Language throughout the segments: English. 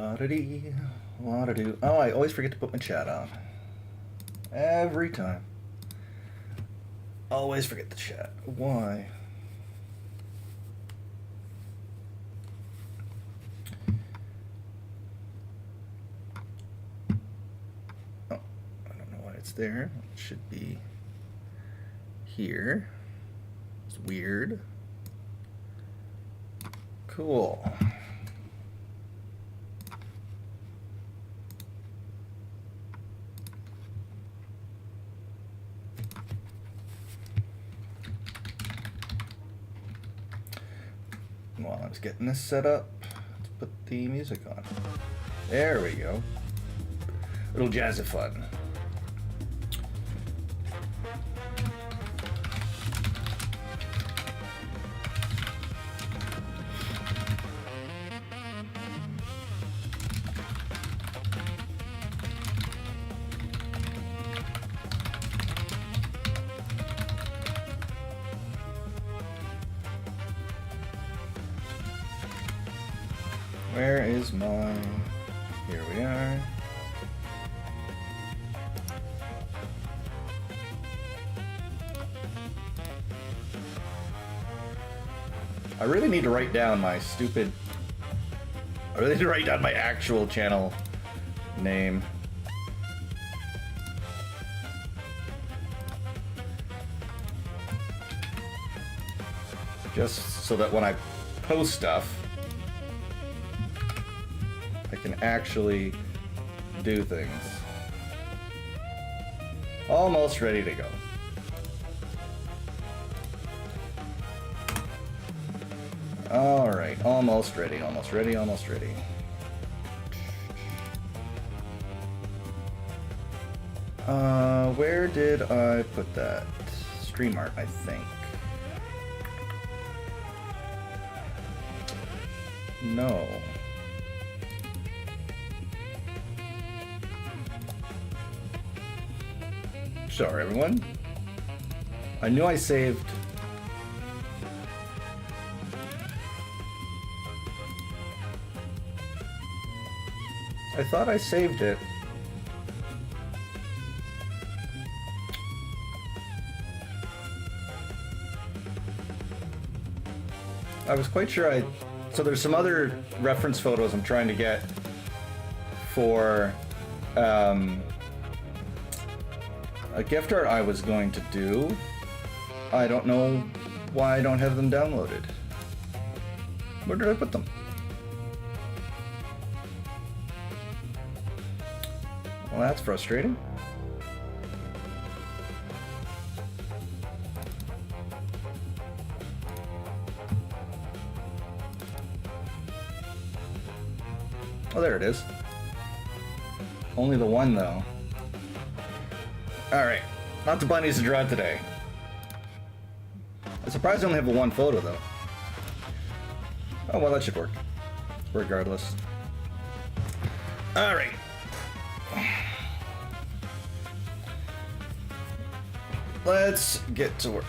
La-da-dee, la-da-doo. Oh, I always forget to put my chat on. Every time. Always forget the chat. Why? Oh, I don't know why it's there. It should be here. It's weird. Cool. While I was getting this set up, let's put the music on. There we go. Little jazzy fun. Where is my... Here we are. I really need to write down my stupid... I really need to write down my actual channel name. Just so that when I post stuff, I can actually do things. Almost ready to go. All right, almost ready, almost ready, almost ready. Where did I put that? Stream art, I think. No. Sorry, everyone. I knew I saved. I thought I saved it. I was quite sure I... So there's some other reference photos I'm trying to get for a gift art I was going to do. I don't know why I don't have them downloaded. Where did I put them? Well, that's frustrating. Oh, there it is. Only the one, though. Alright, lots of bunnies to draw today. I'm surprised I only have the one photo, though. Oh, well, that should work. Regardless. Alright. Let's get to work.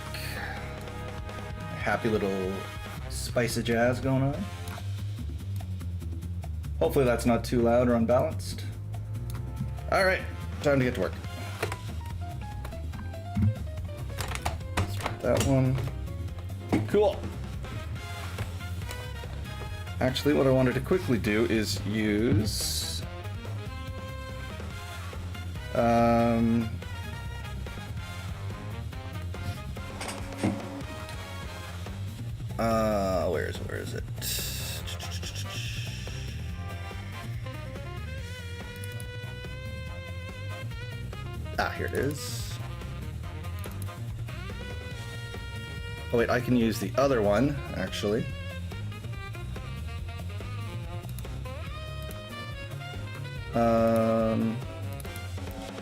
Happy little spice of jazz going on. Hopefully that's not too loud or unbalanced. Alright, time to get to work. That one. Cool. Actually, what I wanted to quickly do is use where is it? Ah, here it is. Oh wait, I can use the other one, actually.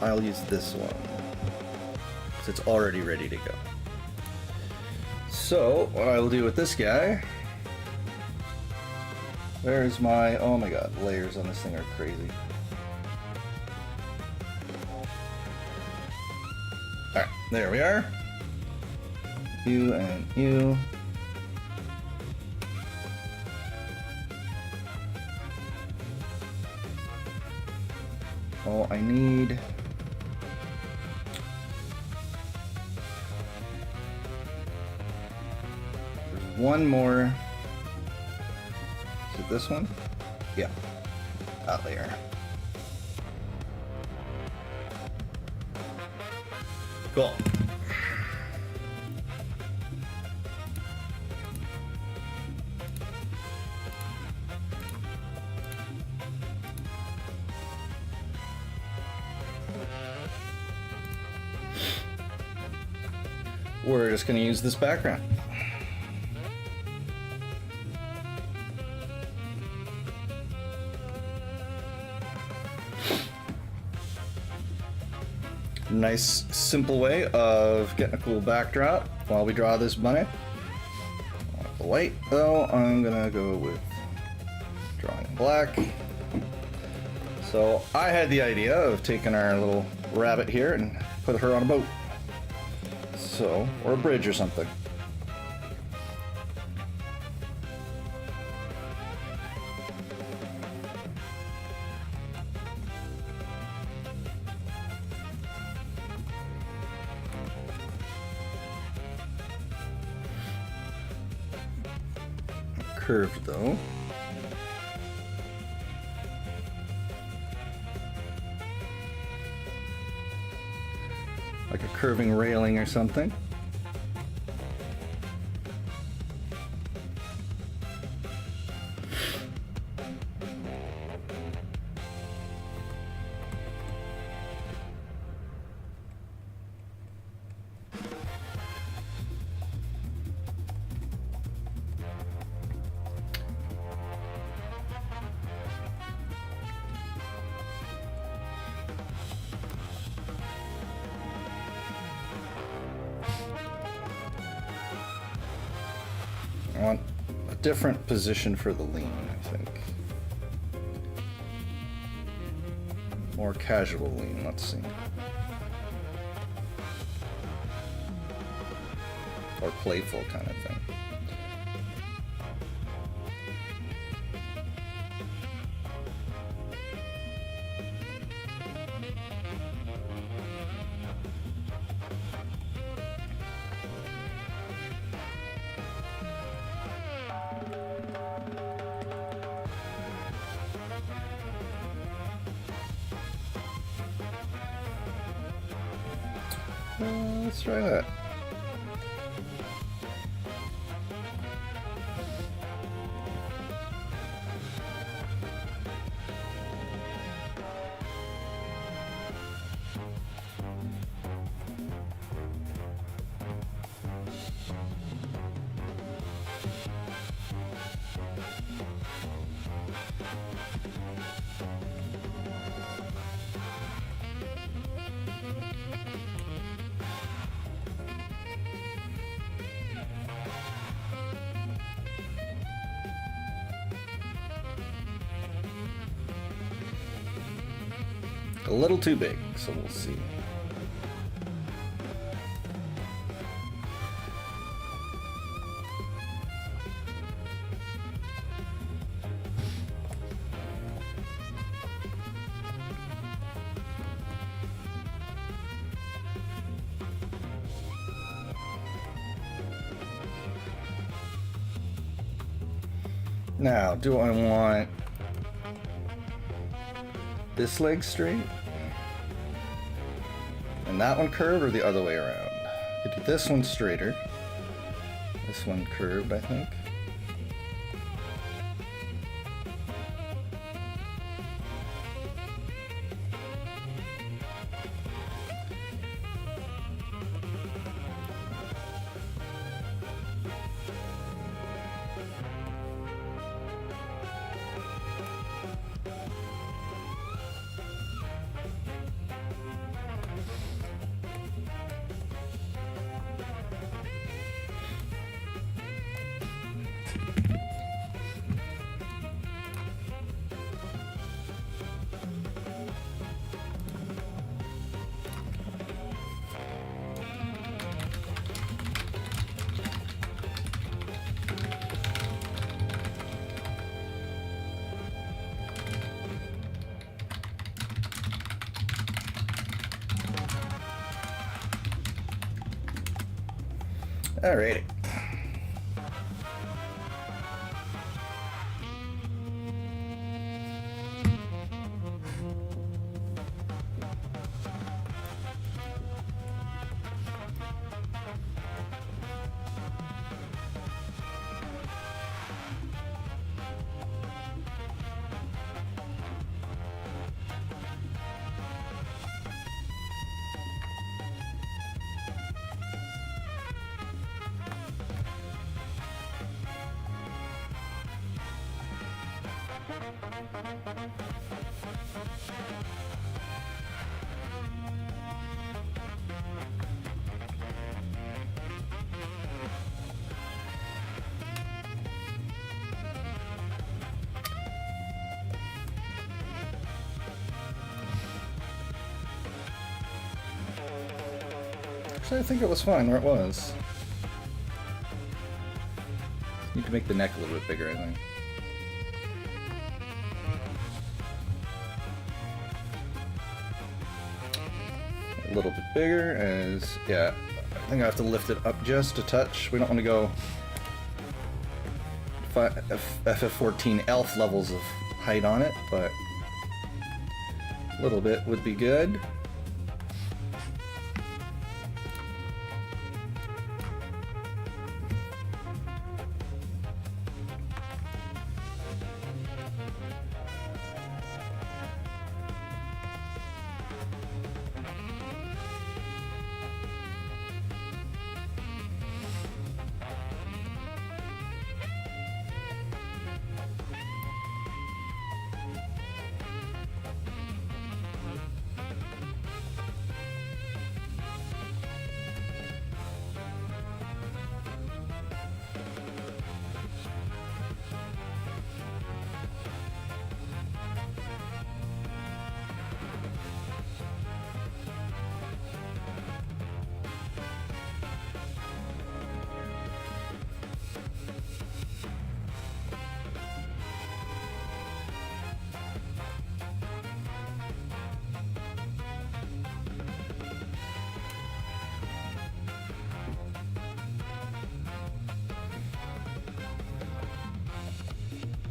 I'll use this one, because it's already ready to go. So, what I will do with this guy... Where's my... Oh my god, layers on this thing are crazy. Alright, there we are. You and you. Oh, I need... There's one more. Is it this one? Yeah. That layer. Cool. We're just going to use this background. Nice, simple way of getting a cool backdrop while we draw this bunny. The white, though, I'm gonna go with drawing black. So I had the idea of taking our little rabbit here and put her on a boat. So, or a bridge or something. Curved though. Like a curving railing or something. I want a different position for the lean, I think. More casual lean, let's see. Or playful kind of thing. Let's try that. A little too big, so we'll see. Now, do I want this leg straight and that one curved, or the other way around? I could do this one straighter, this one curved, I think. Alrighty. Actually, I think it was fine where it was. Need to make the neck a little bit bigger, I think. A little bit bigger as, yeah, I think I have to lift it up just a touch. We don't want to go FF14 elf levels of height on it, but a little bit would be good.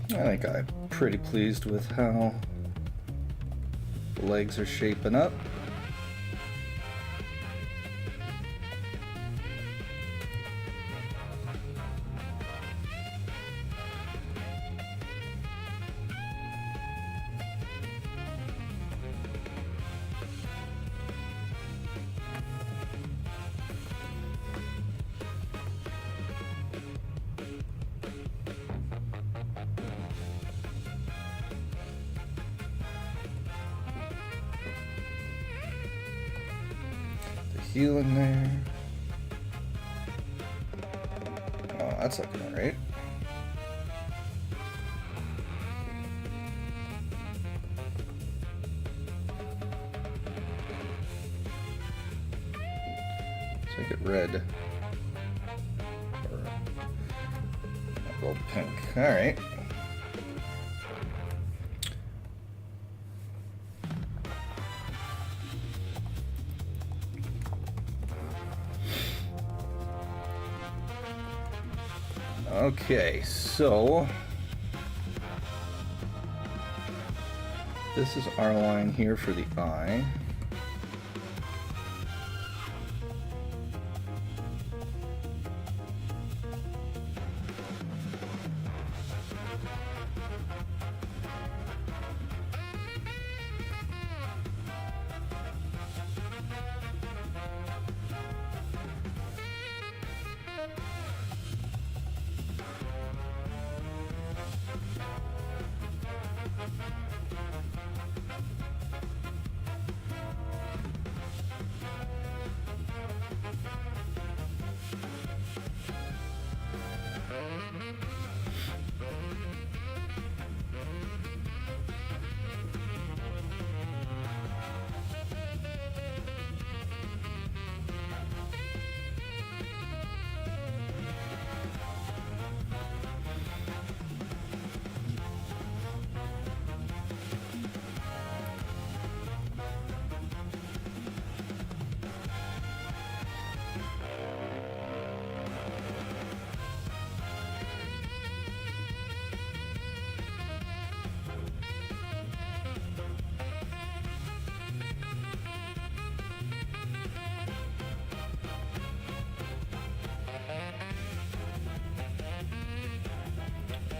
I think I'm pretty pleased with how the legs are shaping up. Heel in there. Oh, that's looking alright. Let's make it red. Or a little pink. Alright. Okay, so this is our line here for the eye.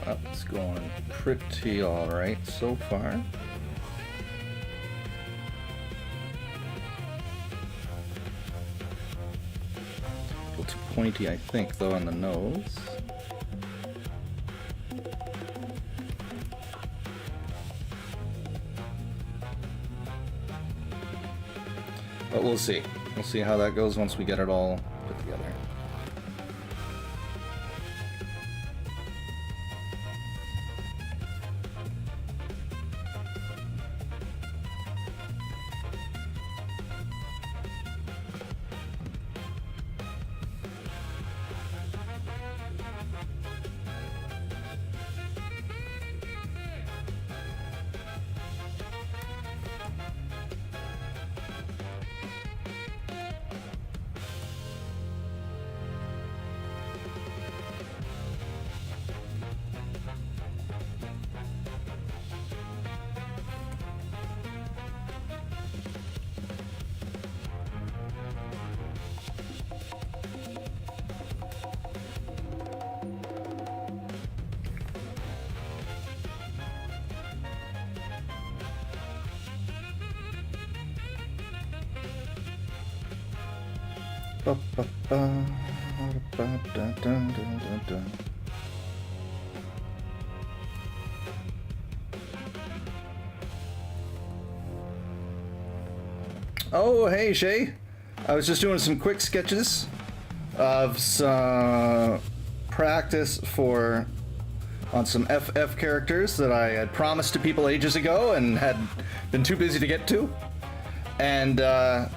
It's going pretty alright so far. A little too pointy, I think, though, on the nose. But we'll see. We'll see how that goes once we get it all put together. Oh, hey, Shay. I was just doing some quick sketches of some practice on some FF characters that I had promised to people ages ago and had been too busy to get to. And I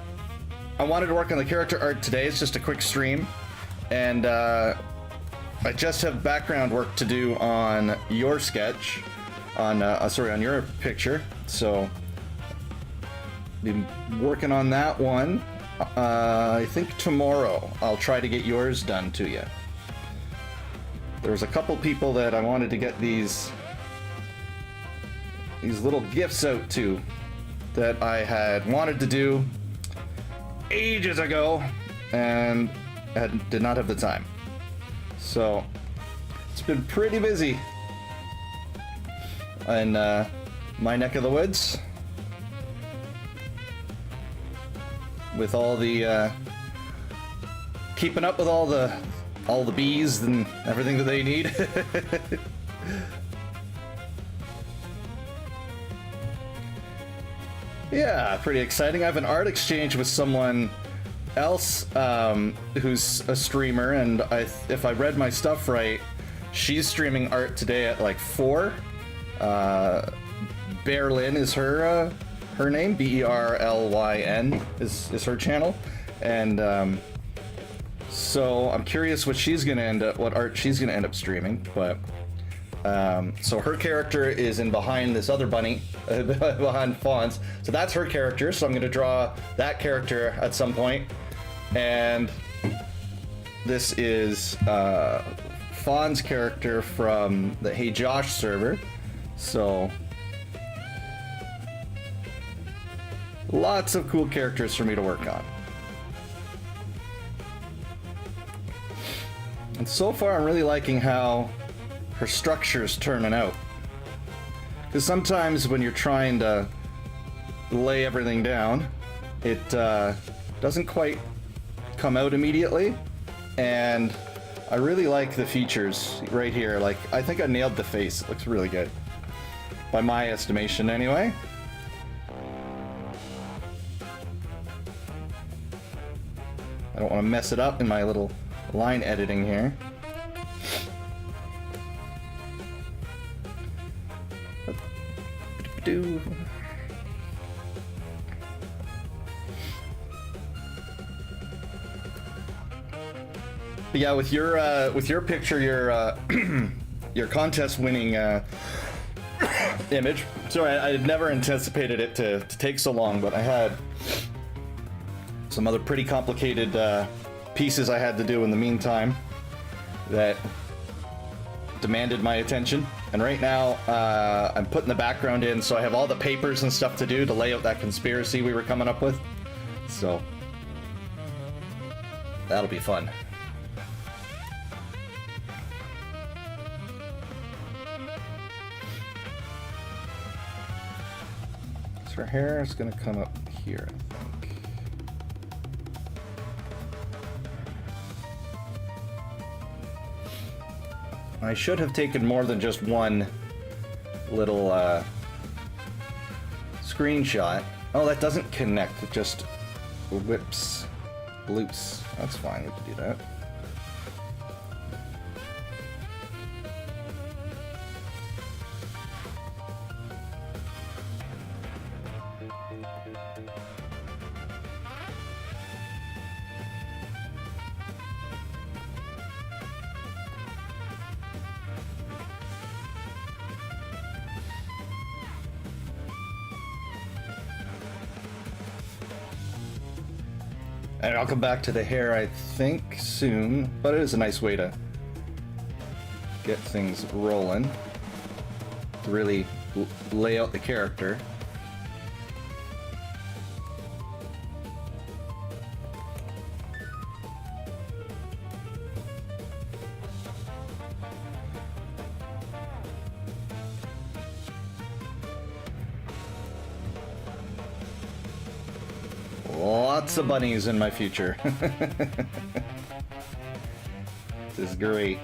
wanted to work on the character art today. It's just a quick stream. And I just have background work to do on your sketch, on your picture. So been working on that one. I think tomorrow I'll try to get yours done to you. There's a couple people that I wanted to get these little gifts out to that I had wanted to do ages ago and did not have the time. So it's been pretty busy in my neck of the woods with all the keeping up with all the bees and everything that they need. Yeah, pretty exciting. I have an art exchange with someone else who's a streamer, and if I read my stuff right, she's streaming art today at like 4. Berlin is her name. Berlyn is her channel, and so I'm curious what art she's gonna end up streaming. But so her character is in behind this other bunny, behind Fawn's. So that's her character. So I'm gonna draw that character at some point, and this is Fawn's character from the Hey Josh server. So lots of cool characters for me to work on. And so far I'm really liking how her structure's turning out. Because sometimes when you're trying to lay everything down, it doesn't quite come out immediately. And I really like the features right here. Like, I think I nailed the face. It looks really good. By my estimation, anyway. I don't want to mess it up in my little line editing here. But yeah, with your picture, your contest-winning image. Sorry, I had never anticipated it to take so long, but I had some other pretty complicated pieces I had to do in the meantime that demanded my attention. And right now, I'm putting the background in, so I have all the papers and stuff to do to lay out that conspiracy we were coming up with. So that'll be fun. for hair is gonna come up here, I think. I should have taken more than just one little screenshot. Oh, that doesn't connect, it just whips loose. That's fine, we can do that. And I'll come back to the hair, I think, soon, but it is a nice way to get things rolling, to really lay out the character. Lots of bunnies in my future. This is great.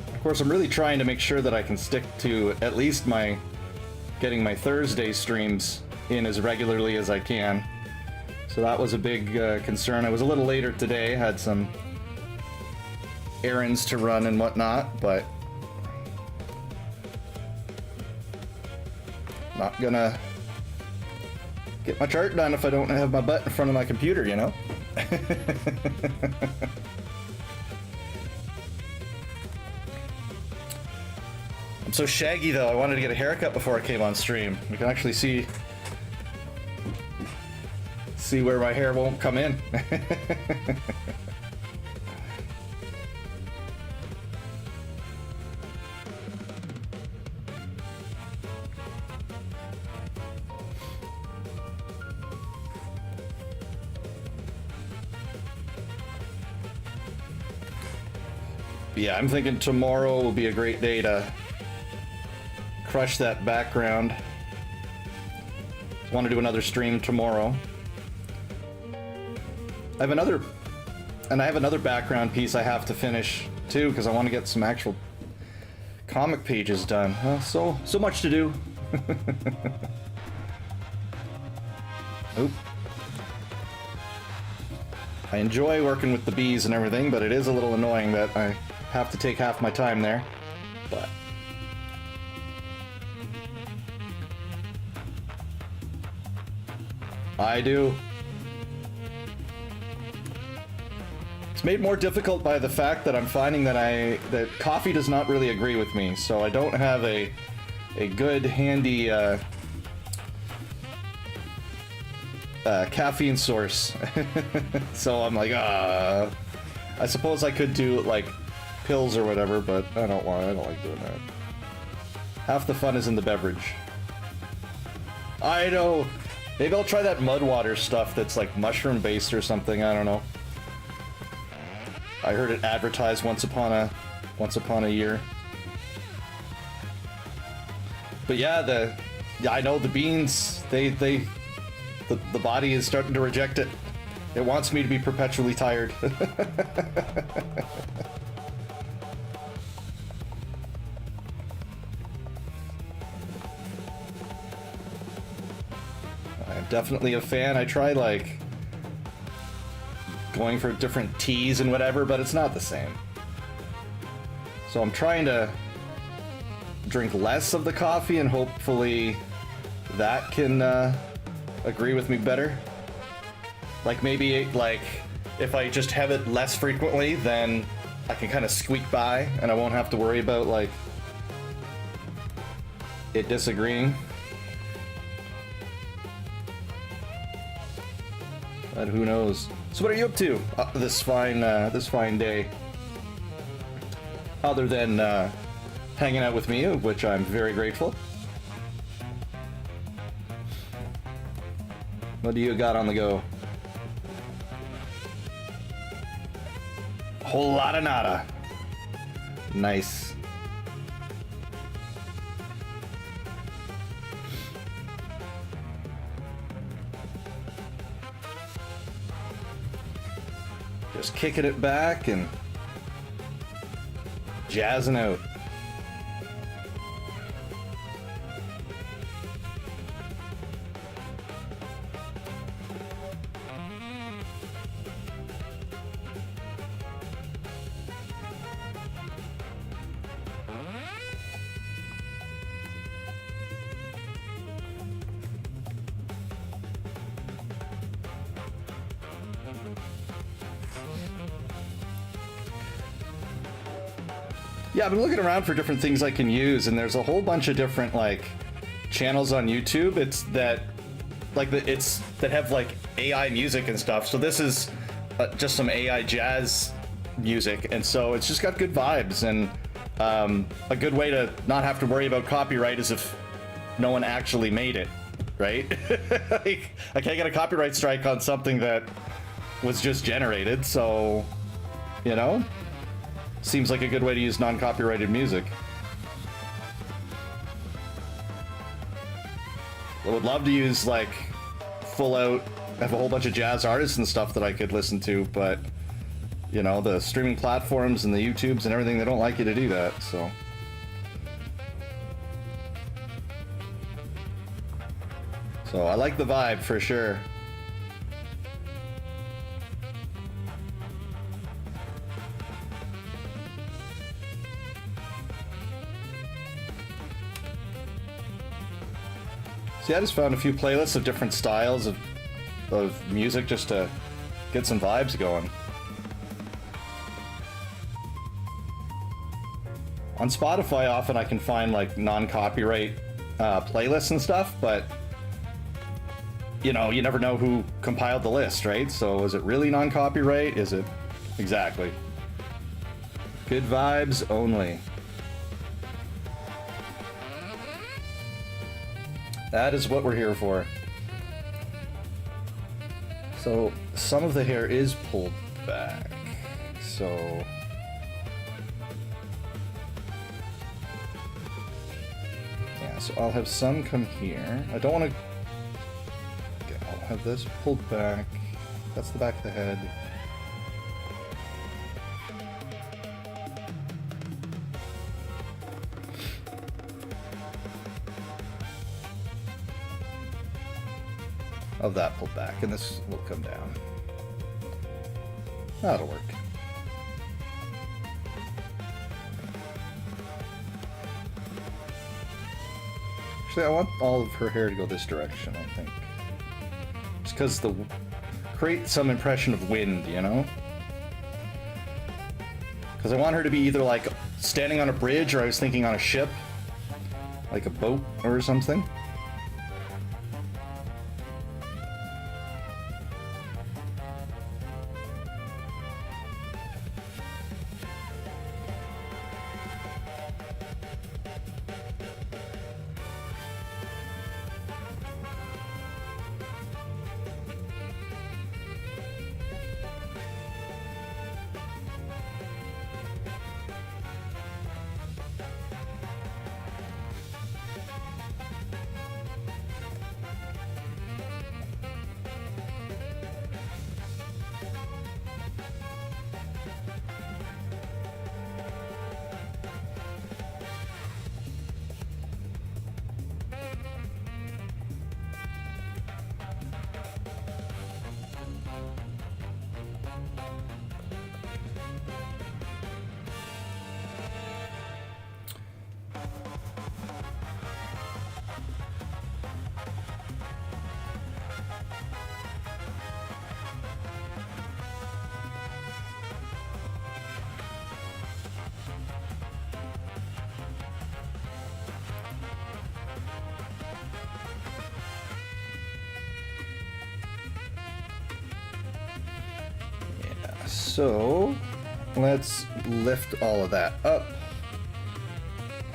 Of course, I'm really trying to make sure that I can stick to at least getting my Thursday streams in as regularly as I can. So that was a big concern. I was a little later today, had some errands to run and whatnot, but not gonna get my chart done if I don't have my butt in front of my computer, you know? I'm so shaggy though, I wanted to get a haircut before I came on stream. You can actually see where my hair won't come in. Yeah, I'm thinking tomorrow will be a great day to crush that background. Want to do another stream tomorrow. I have another background piece I have to finish too, because I want to get some actual comic pages done. So much to do. Oop. I enjoy working with the bees and everything, but it is a little annoying that I have to take half my time there. But I do. It's made more difficult by the fact that I'm finding that coffee does not really agree with me, so I don't have a good handy caffeine source. So I'm like, I suppose I could do like pills or whatever, but I don't like doing that. Half the fun is in the beverage. I know. Maybe I'll try that mud water stuff that's like mushroom based or something, I don't know. I heard it advertised once upon a year. But yeah, I know the beans, the body is starting to reject it. It wants me to be perpetually tired. I'm definitely a fan. I try like going for different teas and whatever, but it's not the same. So I'm trying to drink less of the coffee and hopefully that can agree with me better. Like maybe like if I just have it less frequently, then I can kind of squeak by and I won't have to worry about like it disagreeing. But who knows? So what are you up to this fine day? Other than hanging out with me, which I'm very grateful. What do you got on the go? Whole lot of nada. Nice. Just kicking it back and jazzing out. Yeah, I've been looking around for different things I can use, and there's a whole bunch of different like channels on YouTube. That have like AI music and stuff. So this is just some AI jazz music, and so it's just got good vibes, and a good way to not have to worry about copyright is if no one actually made it, right? Like, I can't get a copyright strike on something that was just generated, so you know. Seems like a good way to use non-copyrighted music. I would love to use like full out, have a whole bunch of jazz artists and stuff that I could listen to, but you know, the streaming platforms and the YouTubes and everything, they don't like you to do that, so. So I like the vibe for sure. See, I just found a few playlists of different styles of music just to get some vibes going. On Spotify, often I can find like non-copyright playlists and stuff, but you know, you never know who compiled the list, right? So is it really non-copyright? Is it? Exactly. Good vibes only. That is what we're here for. So some of the hair is pulled back. So yeah, so I'll have some come here. I don't want to. Okay, I'll have this pulled back. That's the back of the head. Of that pulled back, and this will come down. That'll work. Actually, I want all of her hair to go this direction, I think. Just because create some impression of wind, you know? Because I want her to be either like standing on a bridge, or I was thinking on a ship, like a boat or something. So let's lift all of that up.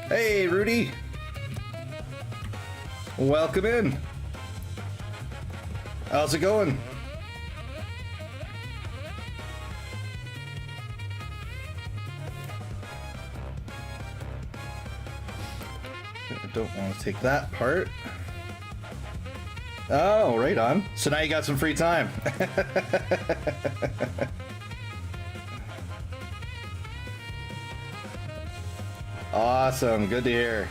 Hey, Rudy. Welcome in. How's it going? I don't want to take that part. Oh, right on. So now you got some free time. Awesome. Good to hear.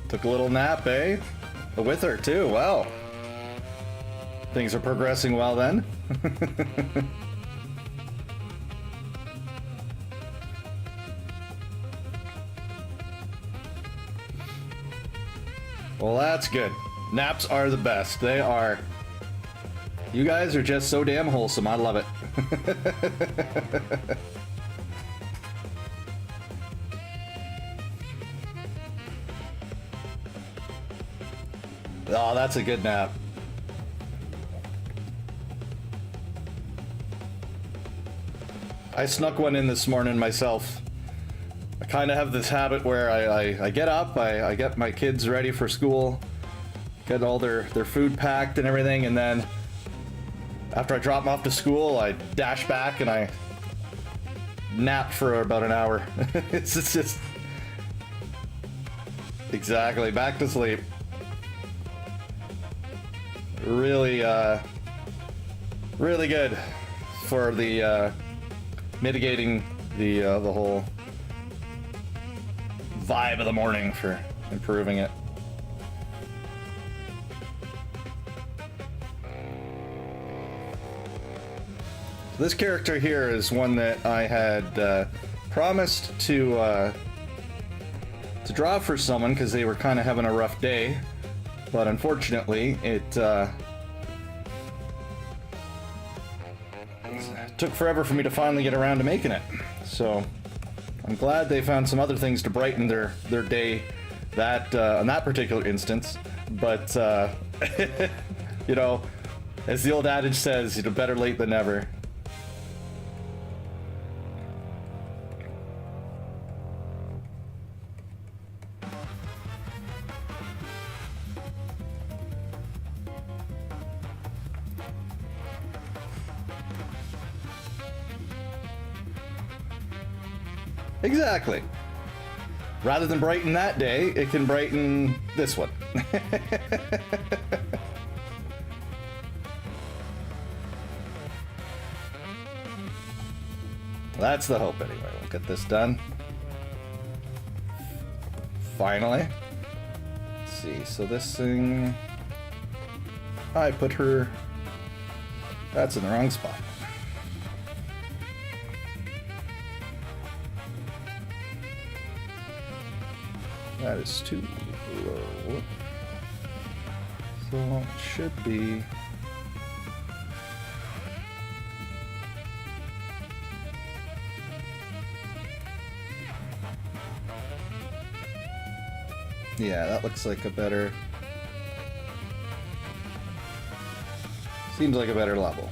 Took a little nap, eh? With her, too. Wow. Things are progressing well then. Well, that's good. Naps are the best. They are. You guys are just so damn wholesome. I love it. Oh, that's a good nap. I snuck one in this morning myself. I kind of have this habit where I get up, I get my kids ready for school, get all their food packed and everything, and then after I drop them off to school, I dash back and I nap for about an hour. It's just... Exactly, back to sleep. Really, really good for the mitigating the whole vibe of the morning, for improving it. This character here is one that I had promised to draw for someone because they were kind of having a rough day, but unfortunately it took forever for me to finally get around to making it. So I'm glad they found some other things to brighten their day that on that particular instance. But you know, as the old adage says, you know, better late than never. Exactly. Rather than brighten that day, it can brighten this one. That's the hope anyway. We'll get this done. Finally. Let's see, so this thing... I put her... That's in the wrong spot. That is too low. So it should be... Yeah, that looks like a better... Seems like a better level.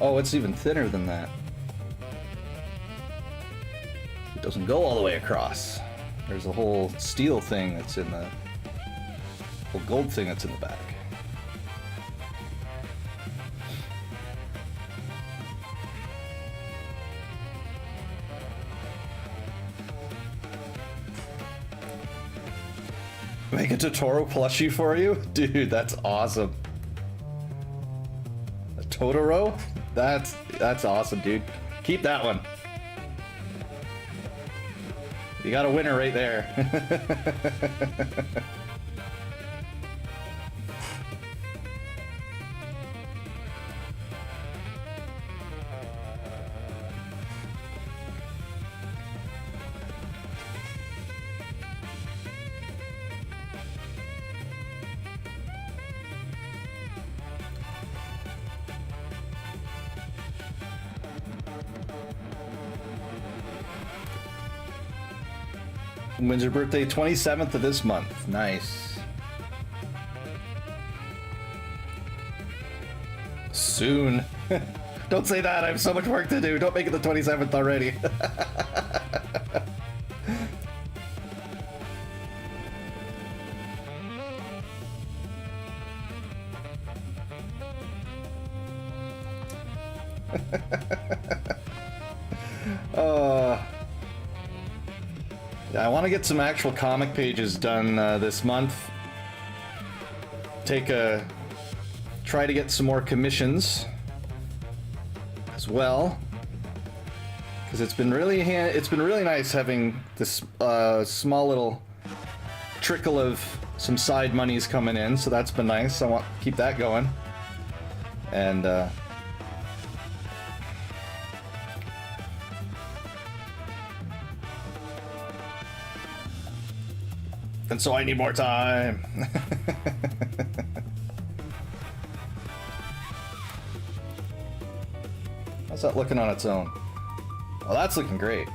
Oh, it's even thinner than that. It doesn't go all the way across. There's a whole steel thing that's in the... whole gold thing that's in the back. Make a Totoro plushie for you? Dude, that's awesome. A Totoro? That's awesome, dude. Keep that one. You got a winner right there. When's your birthday? 27th of this month. Nice. Soon. Don't say that, I have so much work to do. Don't make it the 27th already. Yeah, I want to get some actual comic pages done this month. Try to get some more commissions as well, because it's been really nice having this small little trickle of some side monies coming in. So that's been nice. I want to keep that going, and so I need more time. How's that looking on its own? Oh, that's looking great.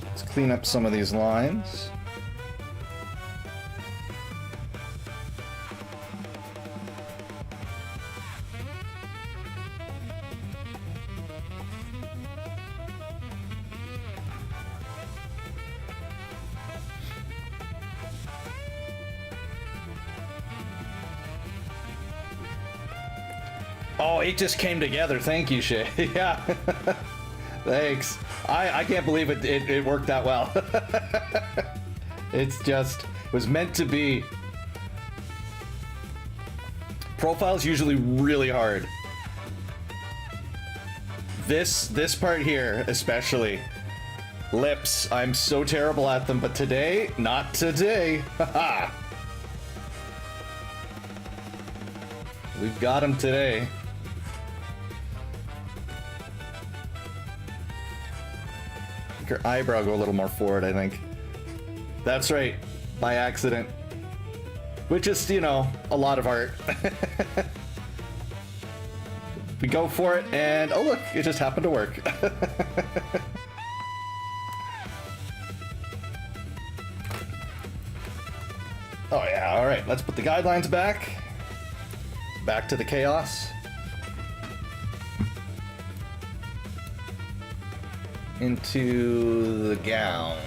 Let's clean up some of these lines. Oh, it just came together. Thank you, Shay. Yeah. Thanks. I can't believe it worked that well. It was meant to be. Profile's usually really hard. This part here, especially. Lips, I'm so terrible at them, but today, not today. Haha. We've got them today. Your eyebrow go a little more forward, I think. That's right, by accident. Which is, you know, a lot of art. We go for it, and oh look, it just happened to work. Oh yeah, alright, let's put the guidelines back. Back to the chaos. Into the gown.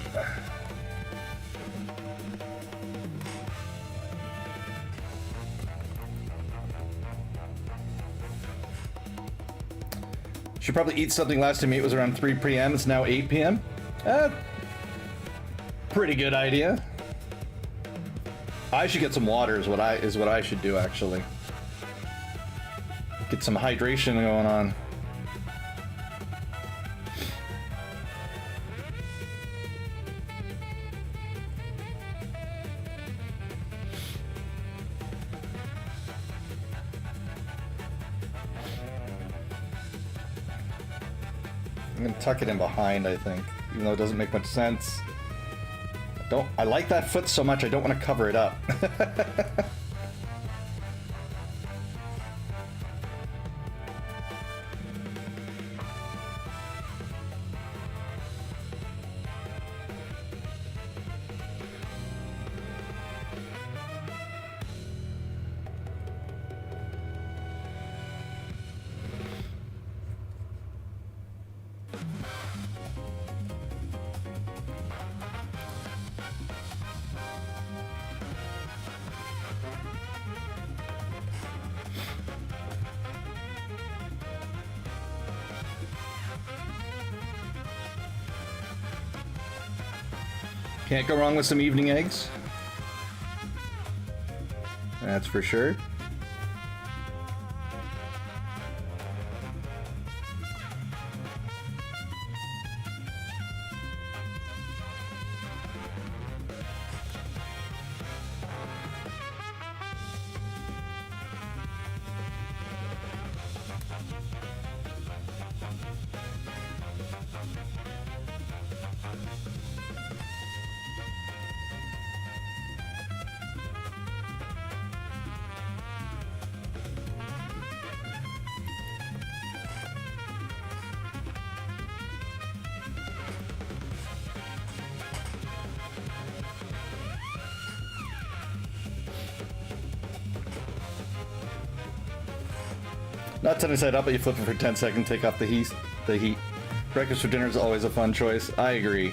Should probably eat something. Last time it was around 3 p.m. It's now 8 p.m. Pretty good idea. I should get some water is what I should do, actually. Get some hydration going on. I'm gonna tuck it in behind, I think, even though it doesn't make much sense. I like that foot so much, I don't want to cover it up. Can't go wrong with some evening eggs. That's for sure. Not turning side up, but you flip it for 10 seconds, take off the heat. Breakfast for dinner is always a fun choice. I agree.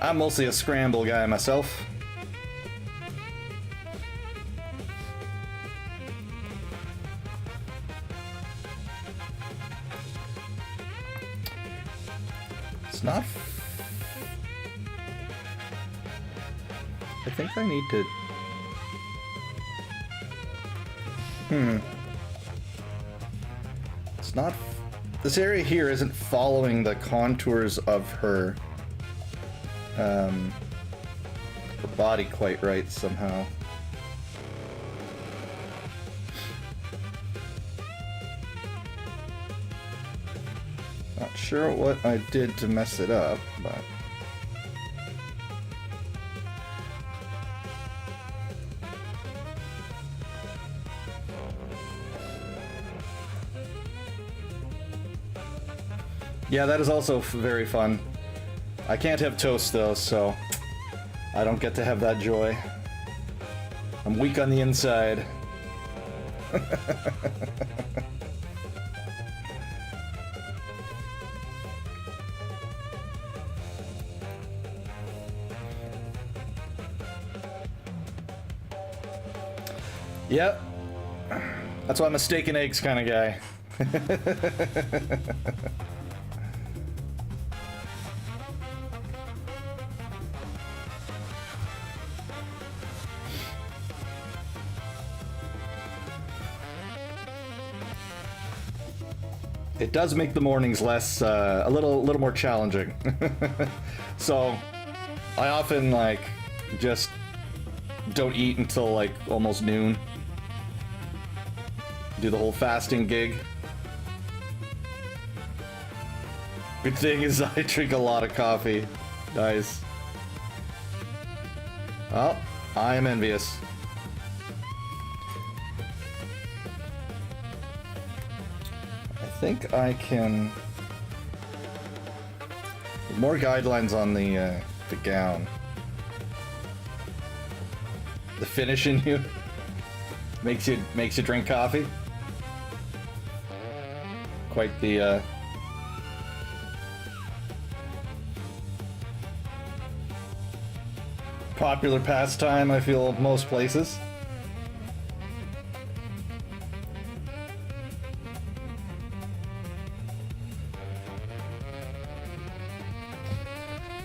I'm mostly a scramble guy myself. It's not... I think I need to... It's not... This area here isn't following the contours of her body quite right somehow. Not sure what I did to mess it up, but... Yeah, that is also very fun. I can't have toast though, so I don't get to have that joy. I'm weak on the inside. Yep. That's why I'm a steak and eggs kind of guy. It does make the mornings less, a little more challenging. So, I often, like, just don't eat until, like, almost noon. Do the whole fasting gig. Good thing is I drink a lot of coffee. Nice. Oh, I am envious. I think I can... More guidelines on the gown. The finish in you makes you drink coffee. Quite the popular pastime, I feel, most places.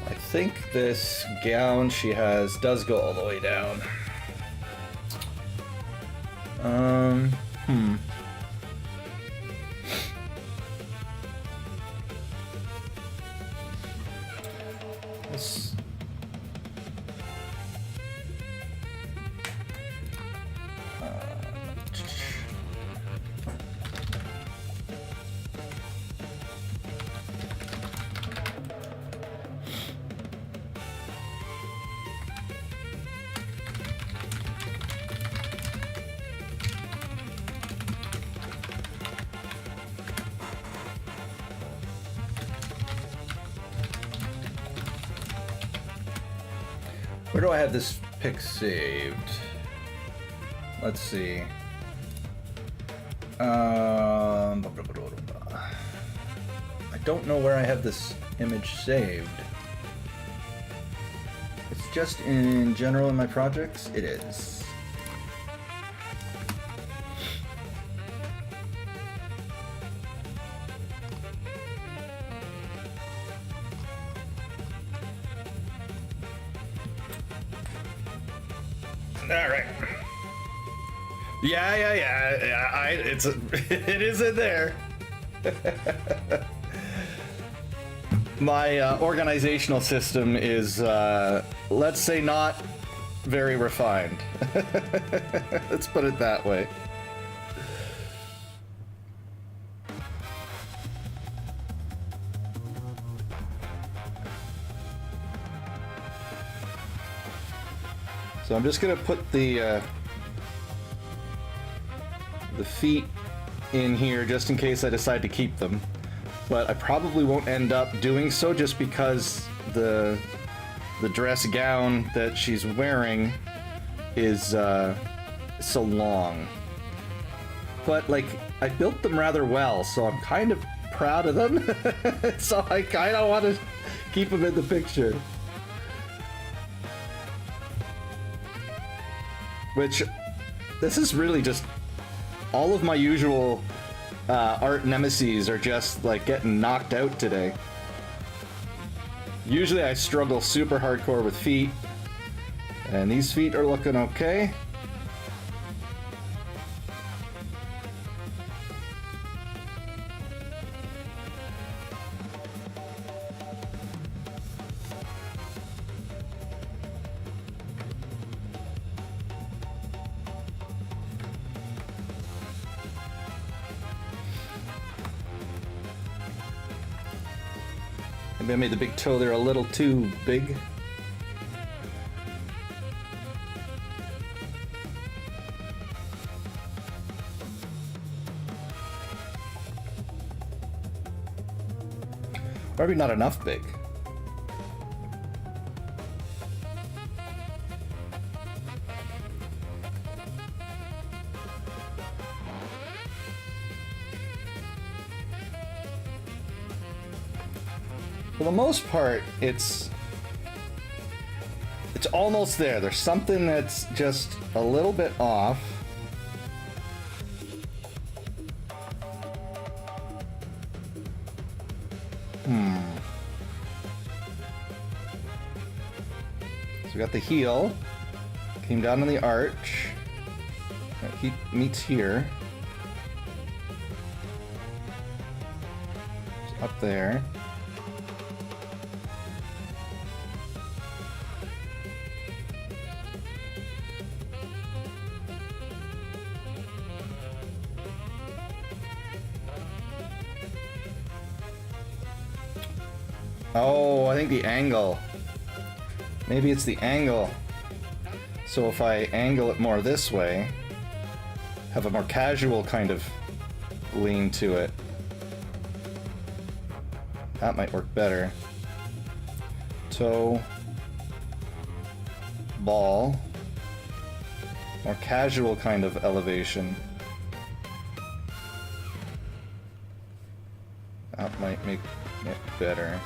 I think this gown she has does go all the way down. This... Where do I have this pic saved? Let's see. I don't know where I have this image saved. It's just in general in my projects. It is. All right. Yeah. It is in there. My organizational system is, let's say, not very refined. Let's put it that way. So I'm just gonna put the feet in here just in case I decide to keep them. But I probably won't end up doing so just because the dress gown that she's wearing is so long. But like, I built them rather well, so I'm kind of proud of them. So I kind of want to keep them in the picture. Which, this is really just all of my usual art nemesis are just like getting knocked out today. Usually I struggle super hardcore with feet, and these feet are looking okay. Maybe I made the big toe there a little too big. Probably not enough big. For the most part, it's almost there. There's something that's just a little bit off. So we got the heel, came down on the arch. He meets here. It's up there. Oh, I think the angle. Maybe it's the angle. So if I angle it more this way, have a more casual kind of lean to it, that might work better. Toe, ball, more casual kind of elevation. That might make it better.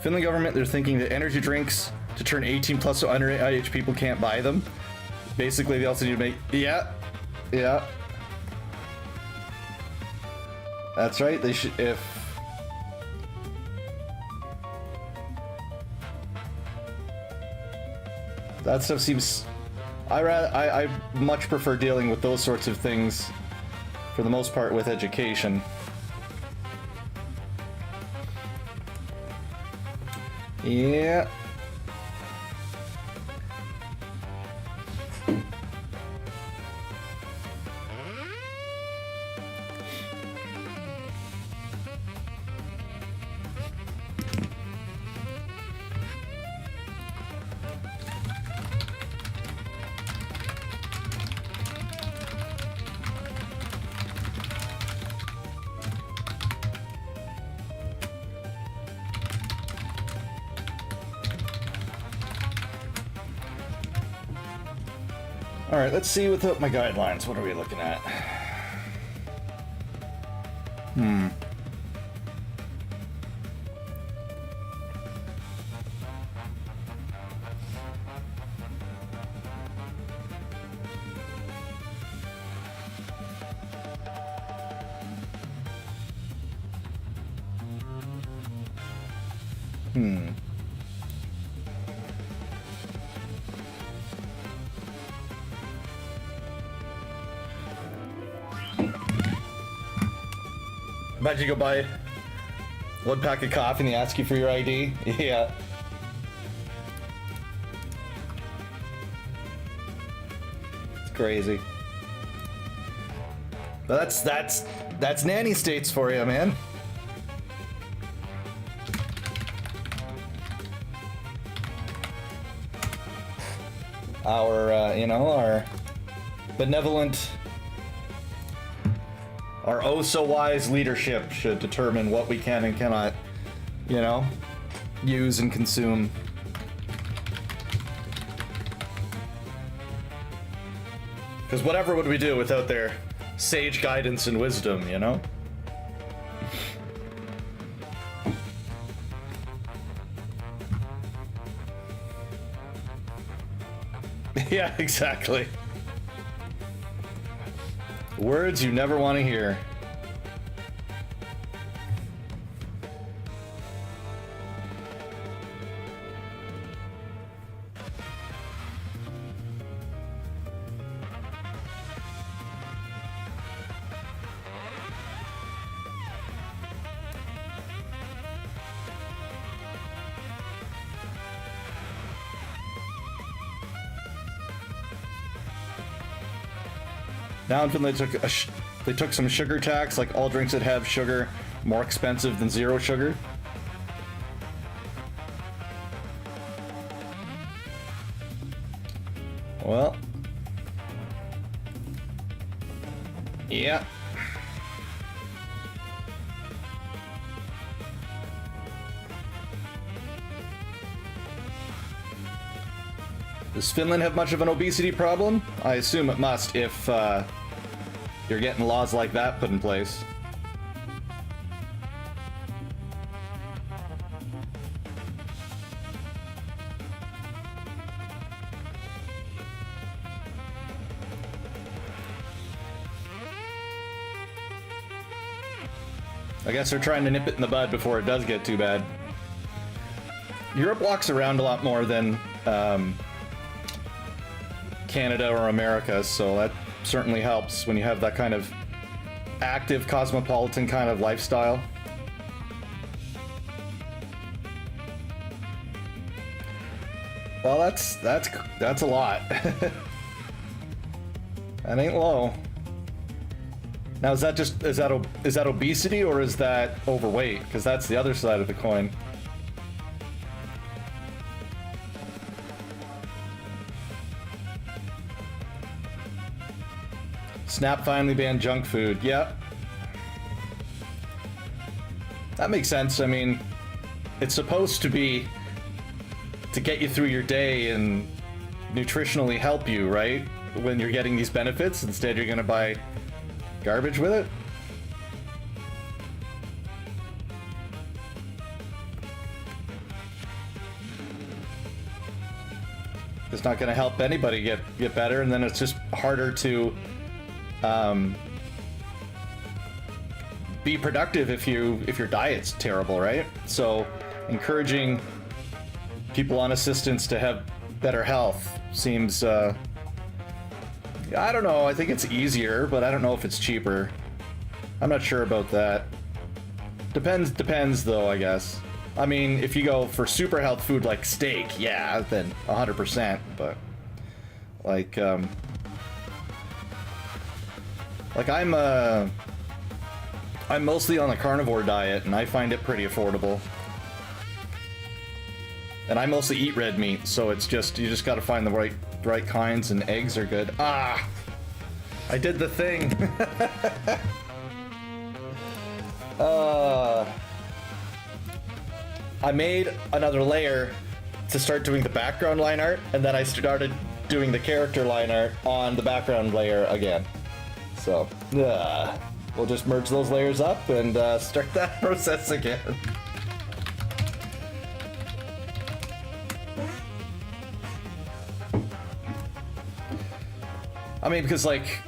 Finland government, they're thinking that energy drinks to turn 18 plus so underage people can't buy them. Basically, they also need to make... Yeah. That's right, they should... If... That stuff seems... I much prefer dealing with those sorts of things, for the most part, with education. Yeah. All right, let's see without my guidelines. What are we looking at? Imagine you go buy one pack of coffee and they ask you for your ID. Yeah. It's crazy. But that's nanny states for you, man. Our, you know, our benevolent, our oh-so-wise leadership should determine what we can and cannot, you know, use and consume. Because whatever would we do without their sage guidance and wisdom, you know? Yeah, exactly. Words you never want to hear. Now in Finland they took some sugar tax, like all drinks that have sugar more expensive than zero sugar. Well, yeah. Does Finland have much of an obesity problem? I assume it must if you're getting laws like that put in place. I guess they're trying to nip it in the bud before it does get too bad. Europe walks around a lot more than Canada or America, so that certainly helps when you have that kind of active cosmopolitan kind of lifestyle. Well, that's a lot. That ain't low. Now, is that obesity or is that overweight? Because that's the other side of the coin. Snap finally banned junk food. Yep. That makes sense. I mean, it's supposed to be to get you through your day and nutritionally help you, right? When you're getting these benefits, instead you're gonna buy garbage with it. It's not gonna help anybody get better, and then it's just harder to be productive if your diet's terrible, right? So encouraging people on assistance to have better health seems I don't know, I think it's easier, but I don't know if it's cheaper. I'm not sure about that. Depends though, I guess. I mean, if you go for super health food like steak, yeah, then 100%, but like I'm mostly on a carnivore diet, and I find it pretty affordable. And I mostly eat red meat, so it's just, you just gotta find the right kinds, and eggs are good. Ah! I did the thing! I made another layer to start doing the background line art, and then I started doing the character line art on the background layer again. So, we'll just merge those layers up and start that process again. I mean, because like,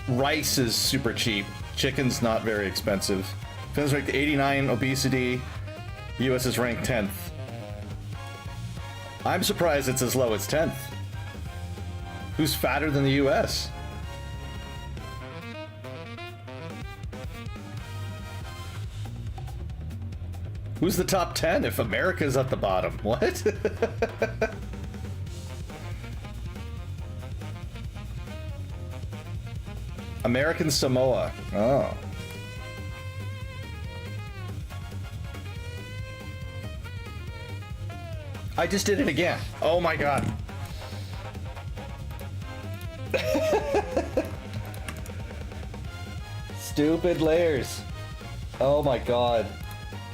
rice is super cheap. Chicken's not very expensive. Finland's ranked 89 obesity. US is ranked 10th. I'm surprised it's as low as 10th. Who's fatter than the US? Who's the top 10 if America's at the bottom? What? American Samoa. Oh. I just did it again. Oh my god. stupid layers. Oh my god.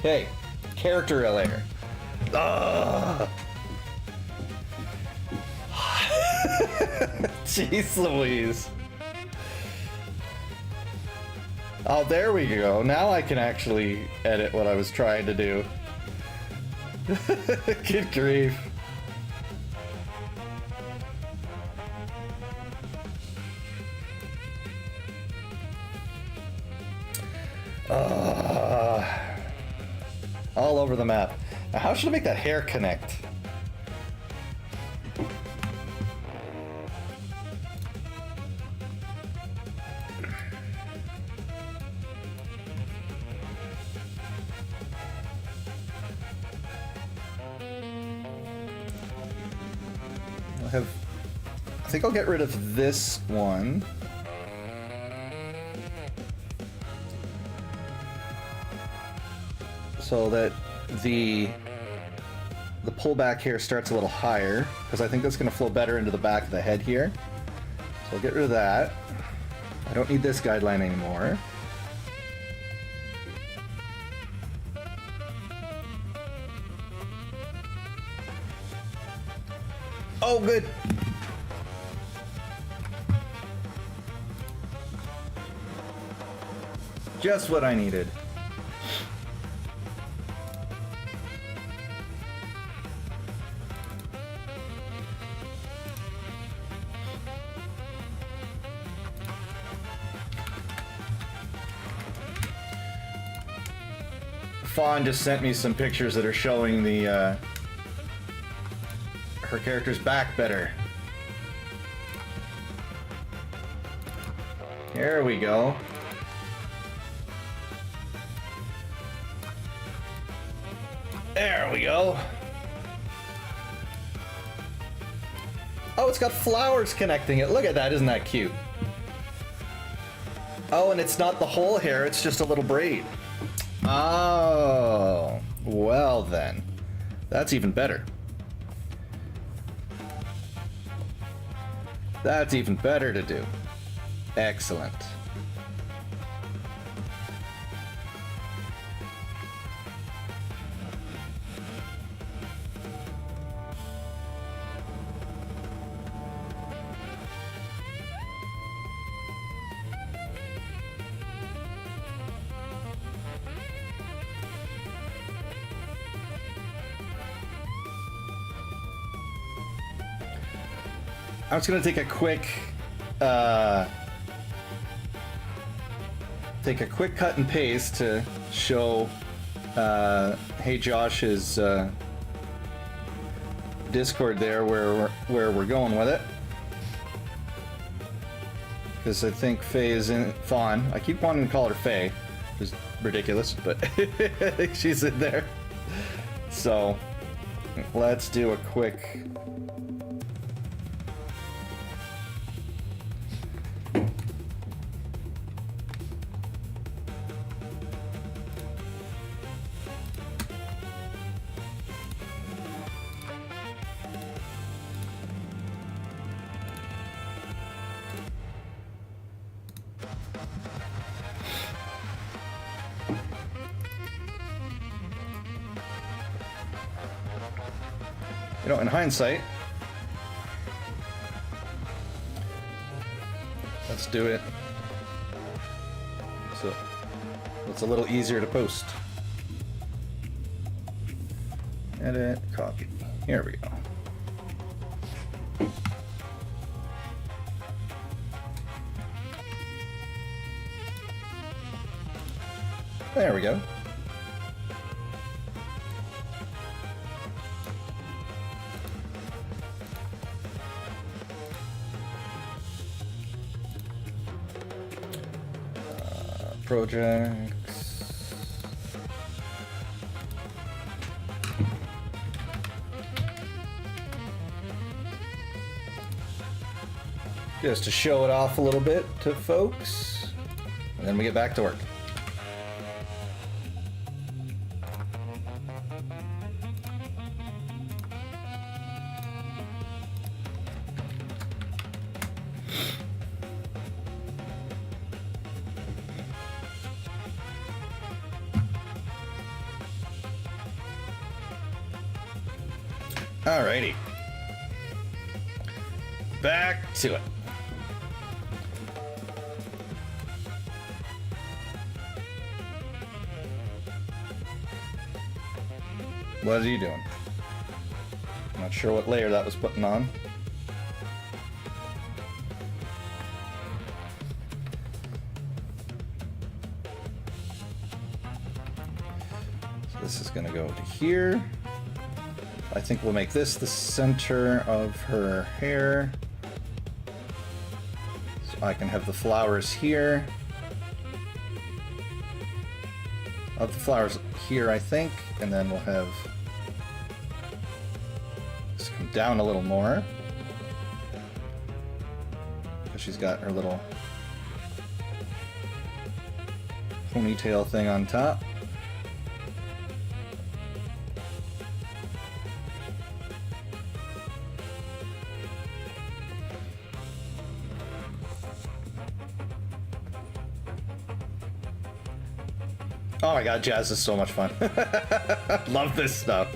Hey, character layer. Ugh. Jeez Louise. Oh, there we go. Now I can actually edit what I was trying to do. Good grief. All over the map. Now, how should I make that hair connect? I think I'll get rid of this one. So that the pullback here starts a little higher, because I think that's going to flow better into the back of the head here. So I'll get rid of that. I don't need this guideline anymore. Oh, good. Just what I needed. Fawn just sent me some pictures that are showing the her character's back better. Here we go. There we go. Oh, it's got flowers connecting it. Look at that, isn't that cute? Oh, and it's not the whole hair, it's just a little braid. Oh, well then. That's even better. That's even better to do. Excellent. I'm just gonna take a quick cut and paste to show Hey Josh's Discord there where we're going with it, because I think Faye is in Fawn. I keep wanting to call her Faye, which is ridiculous, but I think she's in there. So let's do a quick. You know, in hindsight, let's do it so it's a little easier to post. Edit, copy. Here we go. There we go. Projects. Just to show it off a little bit to folks, and then we get back to work. Alrighty. Back to it. What are you doing? I'm not sure what layer that was putting on. So this is going to go to here. I think we'll make this the center of her hair. So I can have the flowers here. I'll have the flowers here, I think, and then we'll have this come down a little more. Because she's got her little ponytail thing on top. Oh my god, jazz is so much fun. Love this stuff.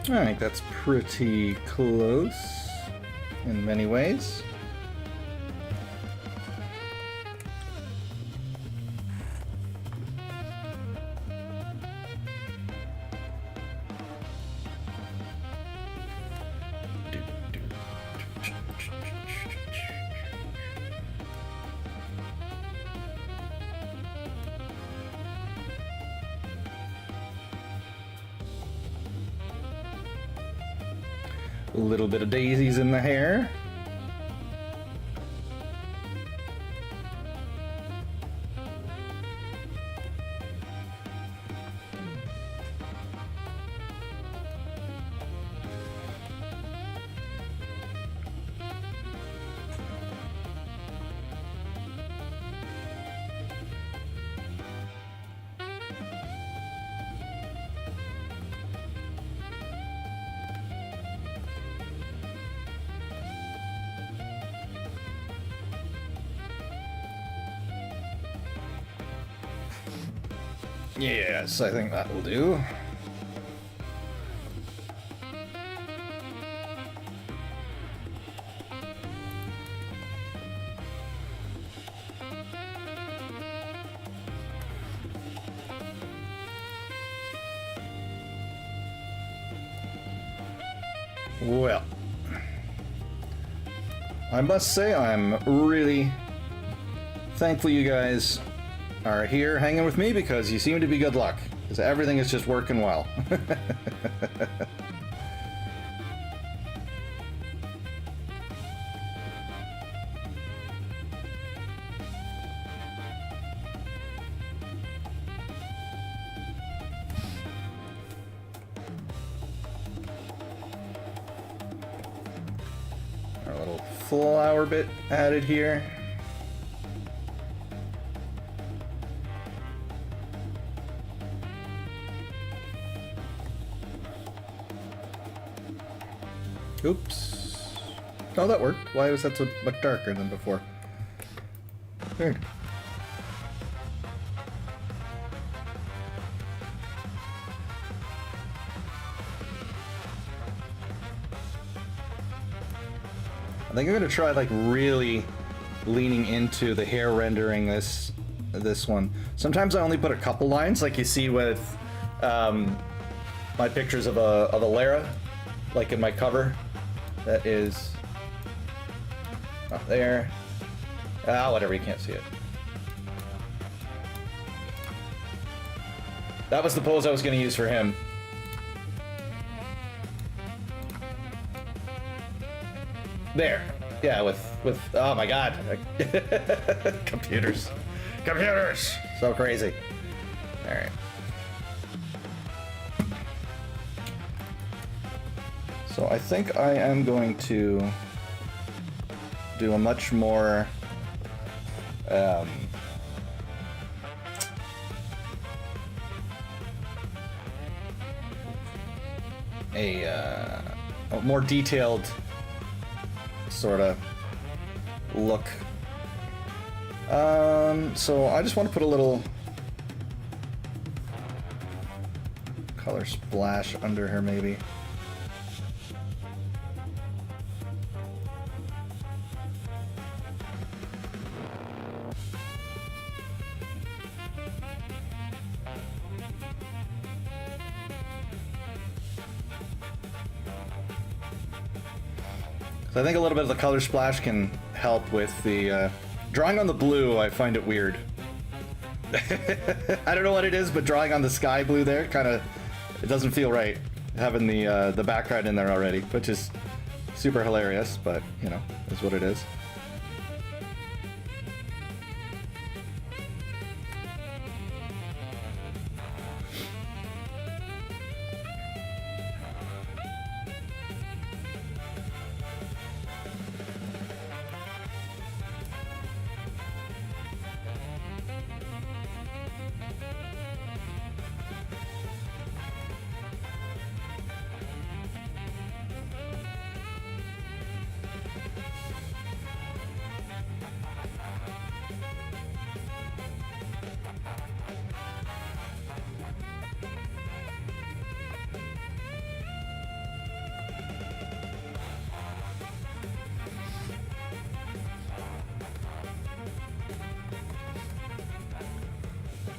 I think that's pretty close in many ways. A little bit of daisies in the hair. Yes, I think that will do. Well, I must say I'm really thankful you guys are here hanging with me, because you seem to be good luck, because everything is just working well. Our little flower bit added here. Oops. Oh, that worked. Why was that so much darker than before? Weird. I think I'm gonna try like really leaning into the hair rendering this one. Sometimes I only put a couple lines, like you see with my pictures of a Lara. like in my cover, that is up there. Ah, whatever, you can't see it. That was the pose I was going to use for him. There. Yeah, with oh my god. Computers. Computers! So crazy. Alright. So I think I am going to do a much more a more detailed sort of look. So I just want to put a little color splash under her, maybe. I think a little bit of the color splash can help with the drawing on the blue. I find it weird. I don't know what it is, but drawing on the sky blue there it doesn't feel right. Having the background in there already, which is super hilarious, but you know, is what it is.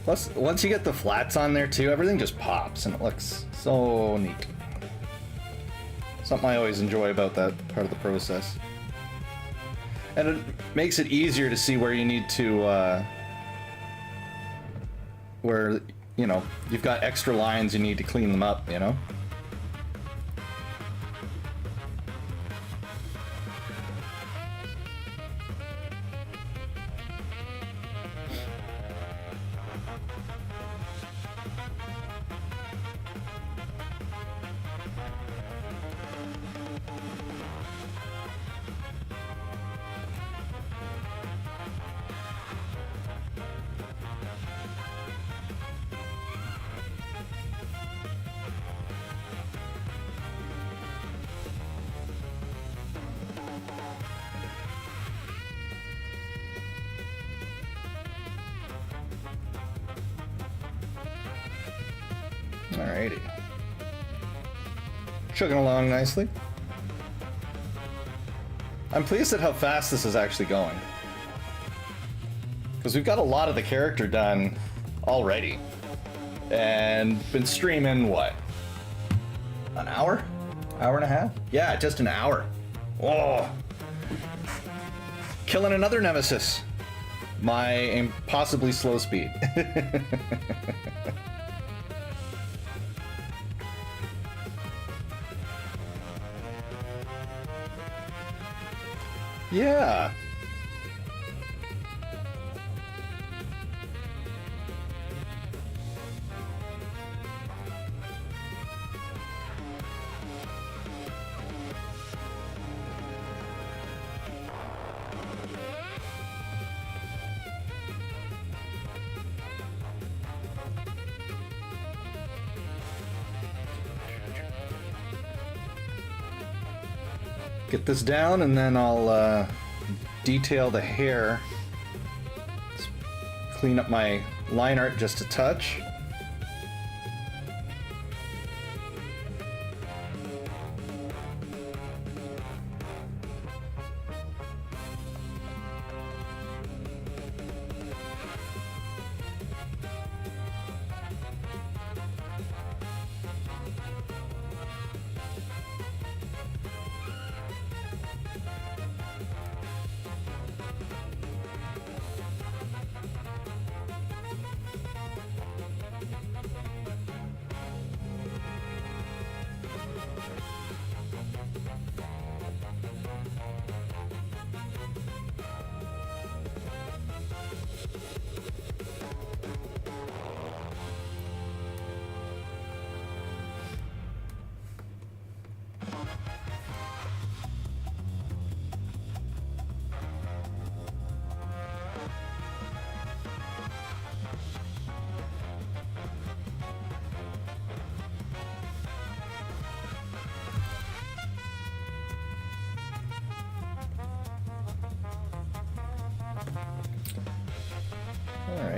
Plus, once you get the flats on there too, everything just pops and it looks so neat. Something I always enjoy about that part of the process. And it makes it easier to see where you need to, where, you know, you've got extra lines, you need to clean them up, you know? Alrighty. Chugging along nicely. I'm pleased at how fast this is actually going. Because we've got a lot of the character done already. And been streaming, what? An hour? Hour and a half? Yeah, just an hour. Oh! Killing another nemesis. My impossibly slow speed. Yeah. Get this down and then I'll detail the hair. Let's clean up my line art just a touch.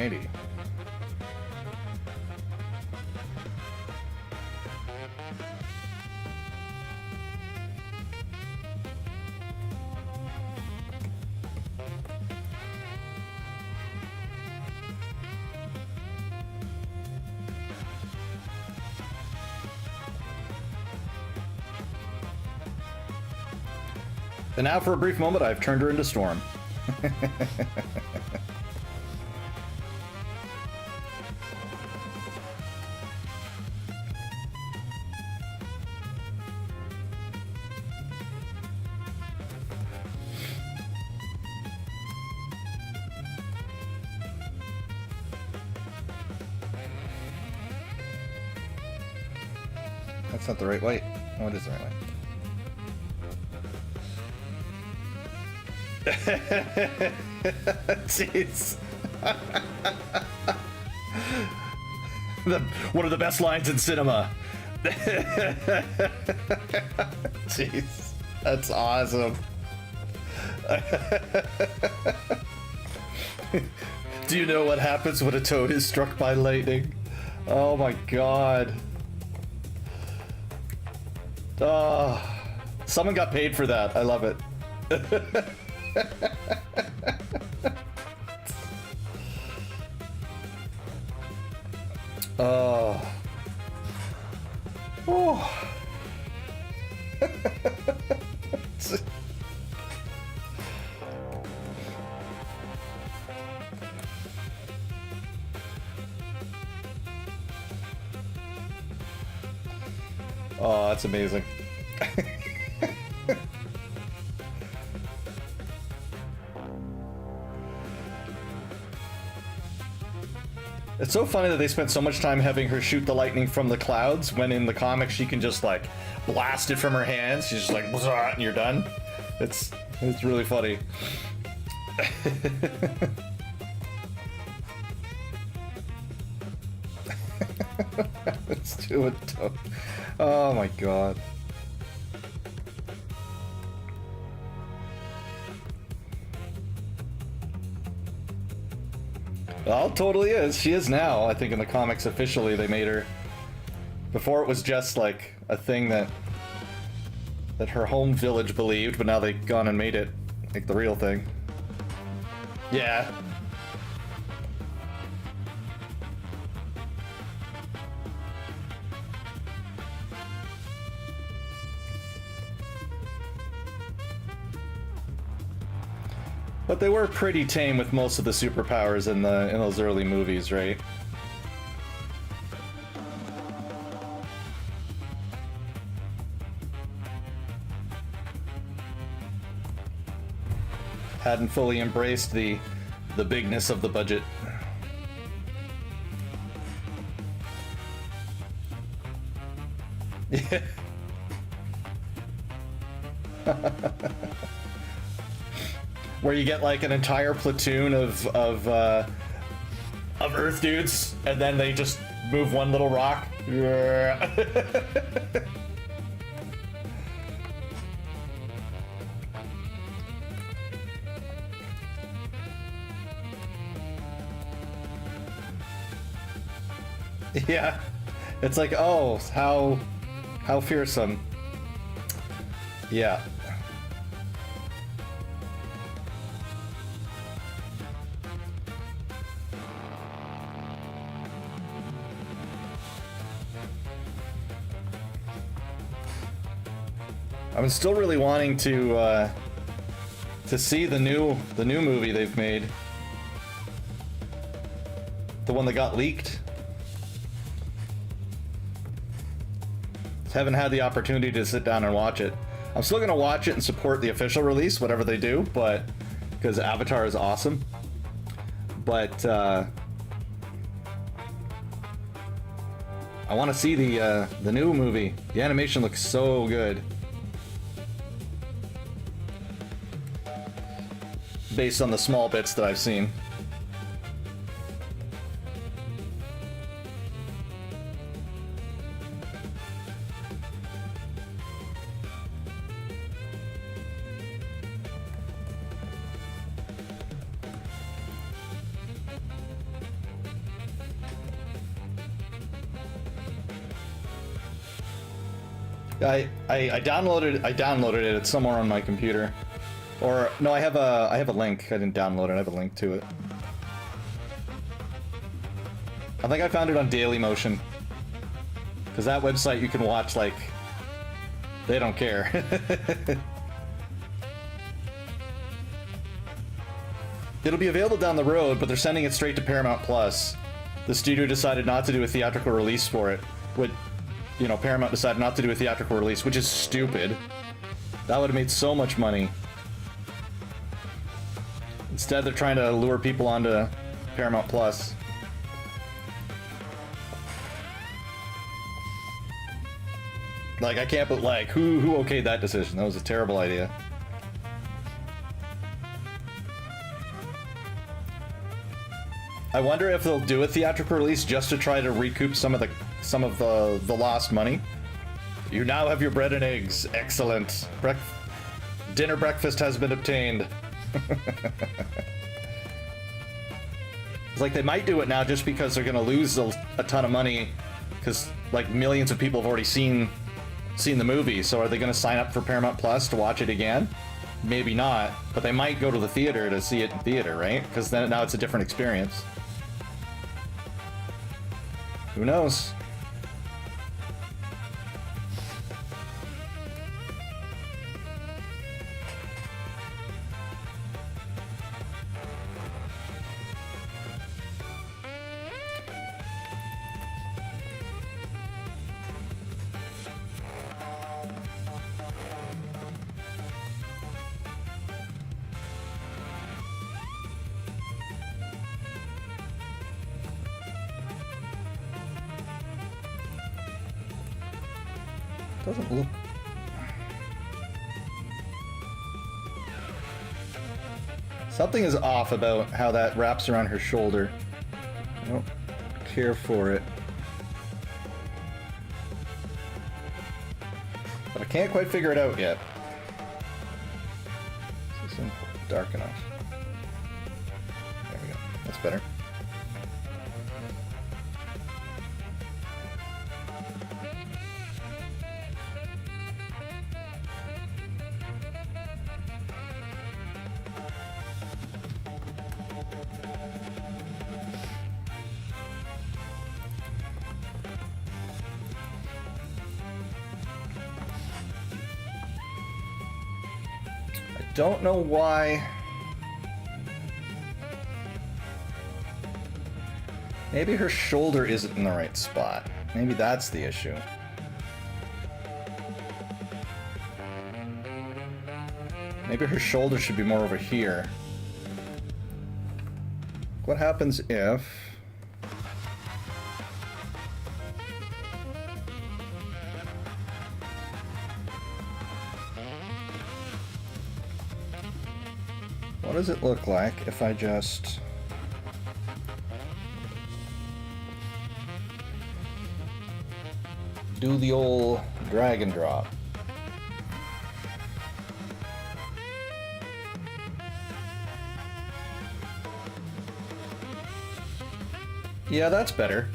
Alrighty. And now, for a brief moment, I've turned her into Storm. That's not the right way. Oh, it is the right way. Jeez. One of the best lines in cinema. Jeez. That's awesome. Do you know what happens when a toad is struck by lightning? Oh my god. Oh, someone got paid for that. I love it. Oh. Oh. Oh, that's amazing. It's so funny that they spent so much time having her shoot the lightning from the clouds when in the comics she can just like blast it from her hands. She's just like, and you're done. It's really funny. Let's do it. Oh my god. Well, totally is. She is now. I think in the comics officially they made her. Before it was just like a thing that her home village believed, but now they've gone and made it like the real thing. Yeah. But they were pretty tame with most of the superpowers in those early movies, right? Hadn't fully embraced the bigness of the budget. Yeah. Where you get like an entire platoon of Earth dudes, and then they just move one little rock. Yeah, it's like, oh, how fearsome. Yeah. I'm still really wanting to see the new movie they've made. The one that got leaked. Haven't had the opportunity to sit down and watch it. I'm still gonna watch it and support the official release, whatever they do, but because Avatar is awesome. But I want to see the new movie. The animation looks so good. Based on the small bits that I've seen. I downloaded it. It's somewhere on my computer. Or no, I have a link. I didn't download it. I have a link to it. I think I found it on Dailymotion. Because that website you can watch, like, they don't care. It'll be available down the road, but they're sending it straight to Paramount Plus. The studio decided not to do a theatrical release for it. You know, Paramount decided not to do a theatrical release, which is stupid. That would have made so much money. Instead, they're trying to lure people onto Paramount Plus. Like, I can't, but like, who okayed that decision? That was a terrible idea. I wonder if they'll do a theatrical release just to try to recoup some of the lost money. You now have your bread and eggs. Excellent. Dinner breakfast has been obtained. It's like they might do it now just because they're gonna lose a ton of money, because like millions of people have already seen the movie. So are they gonna sign up for Paramount Plus to watch it again? Maybe not, but they might go to the theater to see it in theater, right? Because then now it's a different experience. Who knows? Doesn't look... Something is off about how that wraps around her shoulder. I don't care for it. But I can't quite figure it out yet. This isn't dark enough. There we go. That's better. Don't know why. Maybe her shoulder isn't in the right spot. Maybe that's the issue. Maybe her shoulder should be more over here. What happens if... What does it look like if I just... do the old drag and drop? Yeah, that's better.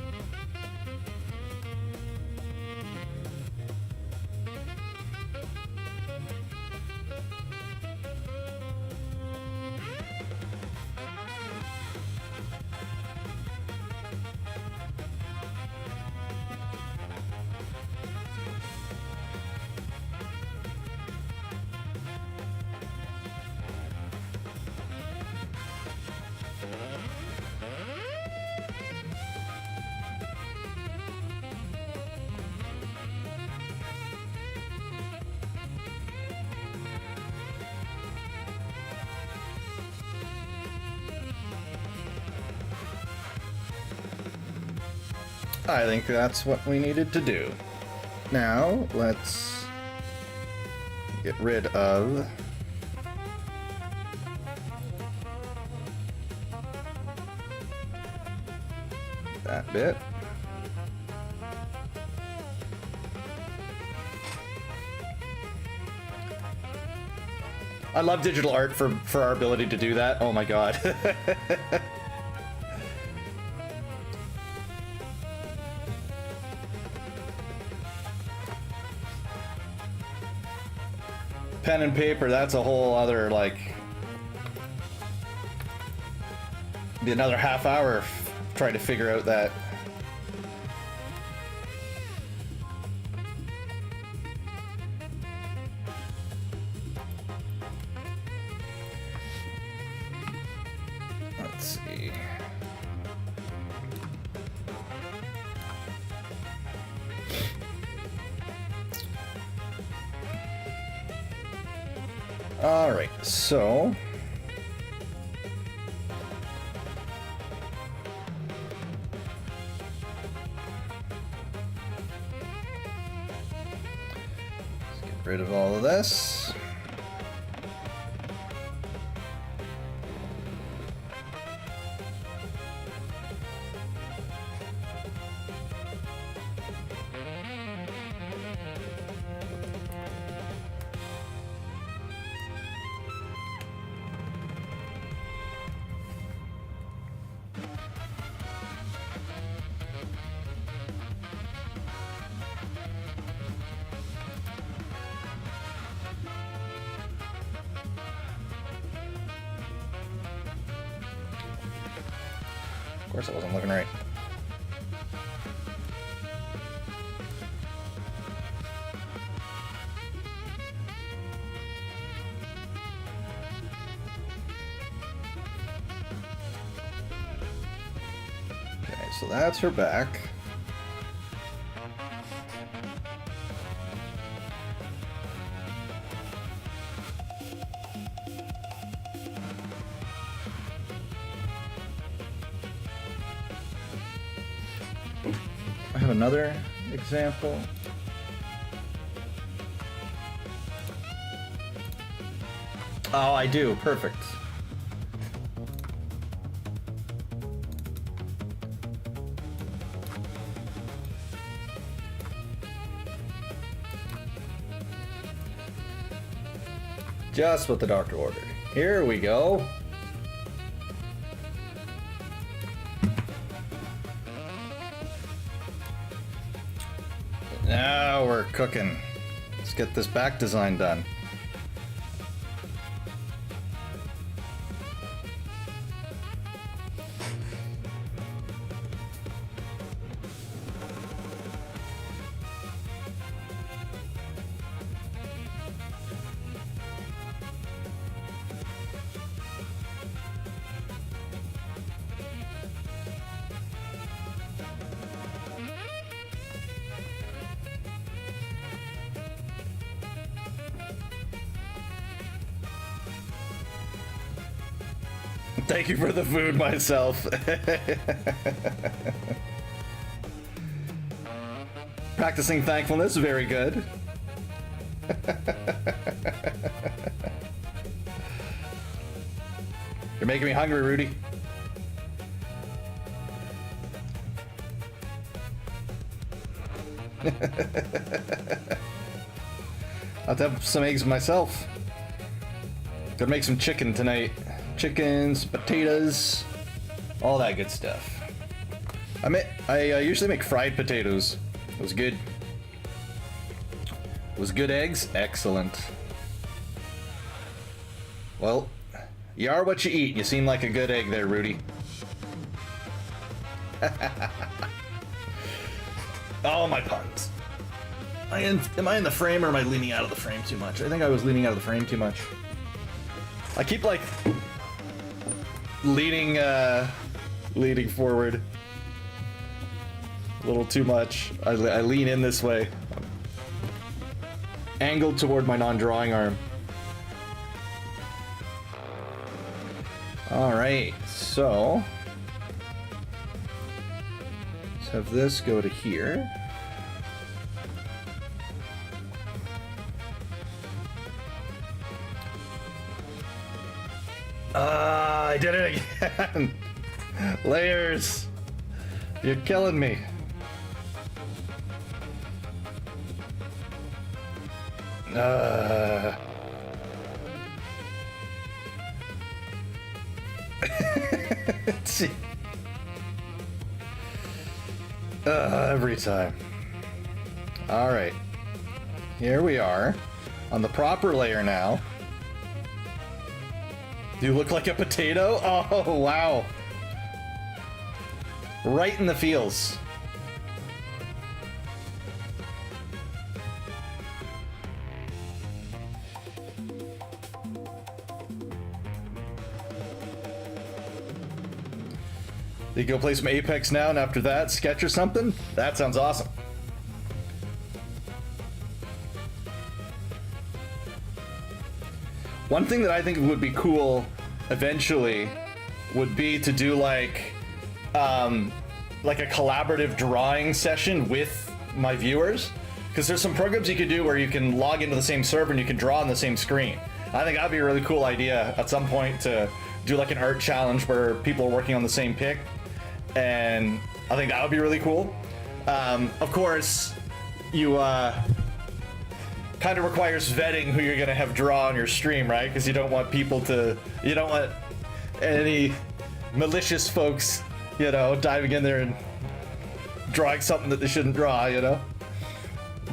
I think that's what we needed to do. Now, let's get rid of that bit. I love digital art for our ability to do that. Oh my god. pen and paper, that's a whole other, like, be another half hour trying to figure out that. Let's see. All right, so let's get rid of all of this. Of course, I wasn't looking right. Okay, so that's her back. I have another example. Oh, I do. Perfect. Just what the doctor ordered. Here we go. Now we're cooking. Let's get this back design done. Thank you for the food myself. Practicing thankfulness, very good. You're making me hungry, Rudy. I'll have some eggs myself. Gotta make some chicken tonight. Chickens, potatoes, all that good stuff. I usually make fried potatoes. It was good. Was good eggs? Excellent. Well, you are what you eat. You seem like a good egg there, Rudy. Oh, my puns. Am I in the frame or am I leaning out of the frame too much? I think I was leaning out of the frame too much. I keep like leaning forward a little too much. I lean in this way, angled toward my non-drawing arm. All right, so let's have this go to here. I did it again. Layers. You're killing me. Every time. All right. Here we are. on the proper layer now. Do you look like a potato? Oh, wow. Right in the feels. You go play some Apex now, and after that, sketch or something? That sounds awesome. One thing that I think would be cool eventually would be to do like a collaborative drawing session with my viewers. Because there's some programs you could do where you can log into the same server and you can draw on the same screen. I think that'd be a really cool idea at some point to do like an art challenge where people are working on the same pic. And I think that would be really cool. Of course, you kind of requires vetting who you're gonna have draw on your stream, right? Because you don't want any malicious folks, you know, diving in there and drawing something that they shouldn't draw, you know.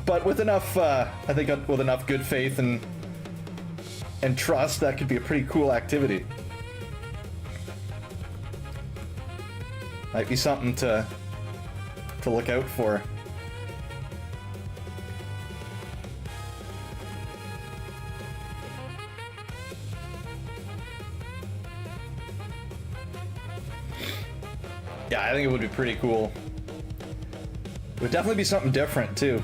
But with enough, I think with enough good faith and trust, that could be a pretty cool activity. Might be something to look out for. Yeah, I think it would be pretty cool. It would definitely be something different too.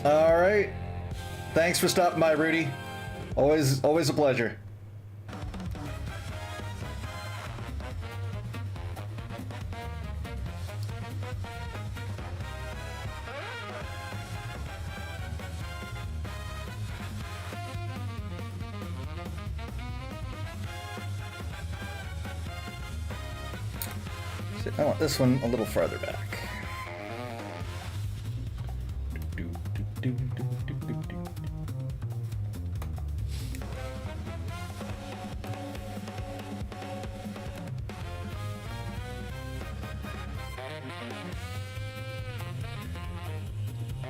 All right. Thanks for stopping by, Rudy. Always a pleasure. I want this one a little farther back.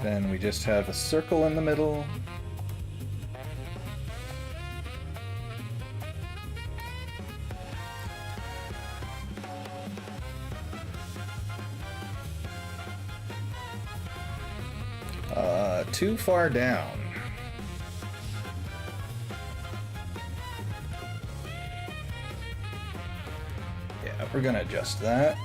Then we just have a circle in the middle. Too far down. Yeah, we're gonna adjust that.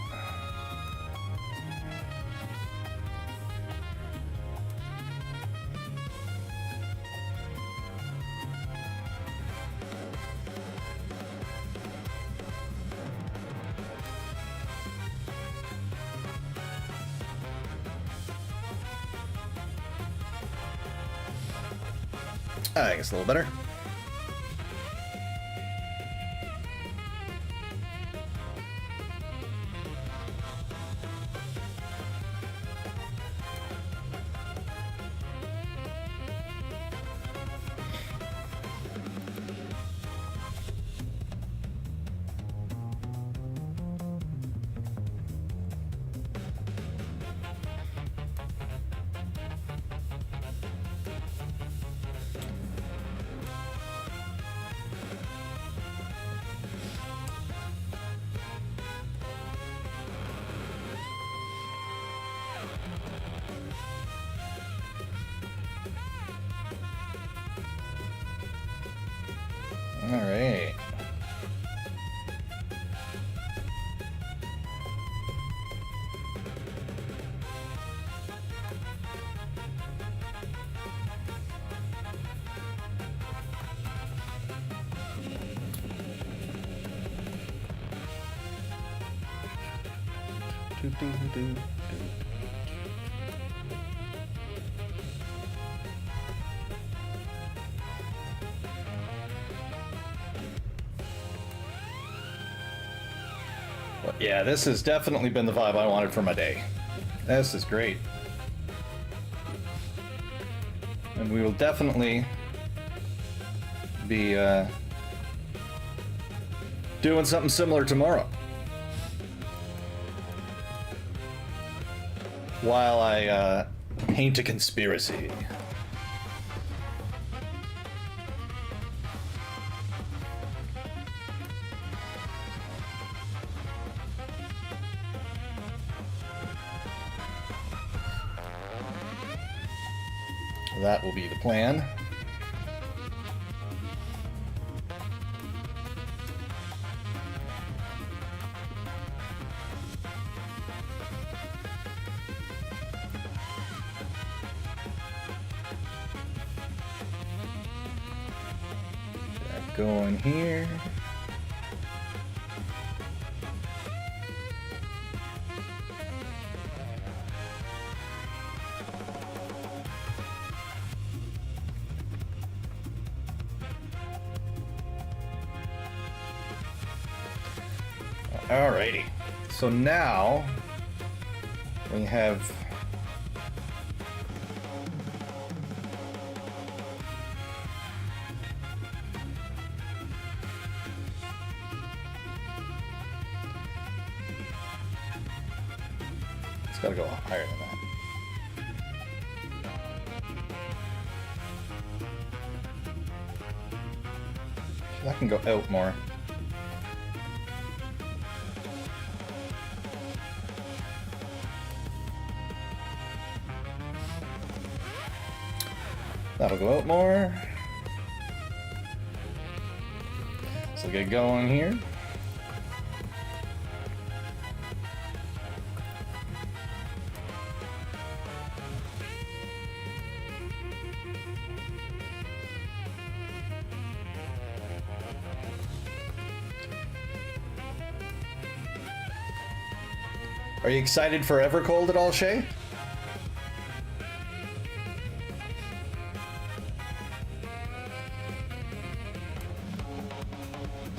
I think it's a little better. All right. Well, yeah, this has definitely been the vibe I wanted for my day. This is great. And we will definitely be doing something similar tomorrow. while I paint a conspiracy. That will be the plan. Going here. Alrighty. So now we have it's gotta go higher than that. That can go out more. That'll go out more. So get going here. Are you excited for Evercold at all, Shay?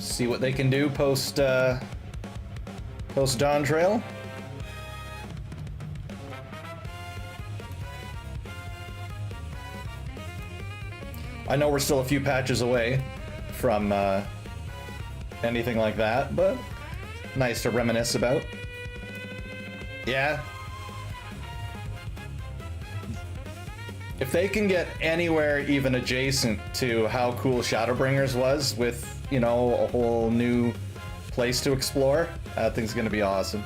See what they can do post Dawn Trail. I know we're still a few patches away from anything like that, but nice to reminisce about. Yeah. If they can get anywhere even adjacent to how cool Shadowbringers was with, you know, a whole new place to explore, I think it's gonna be awesome.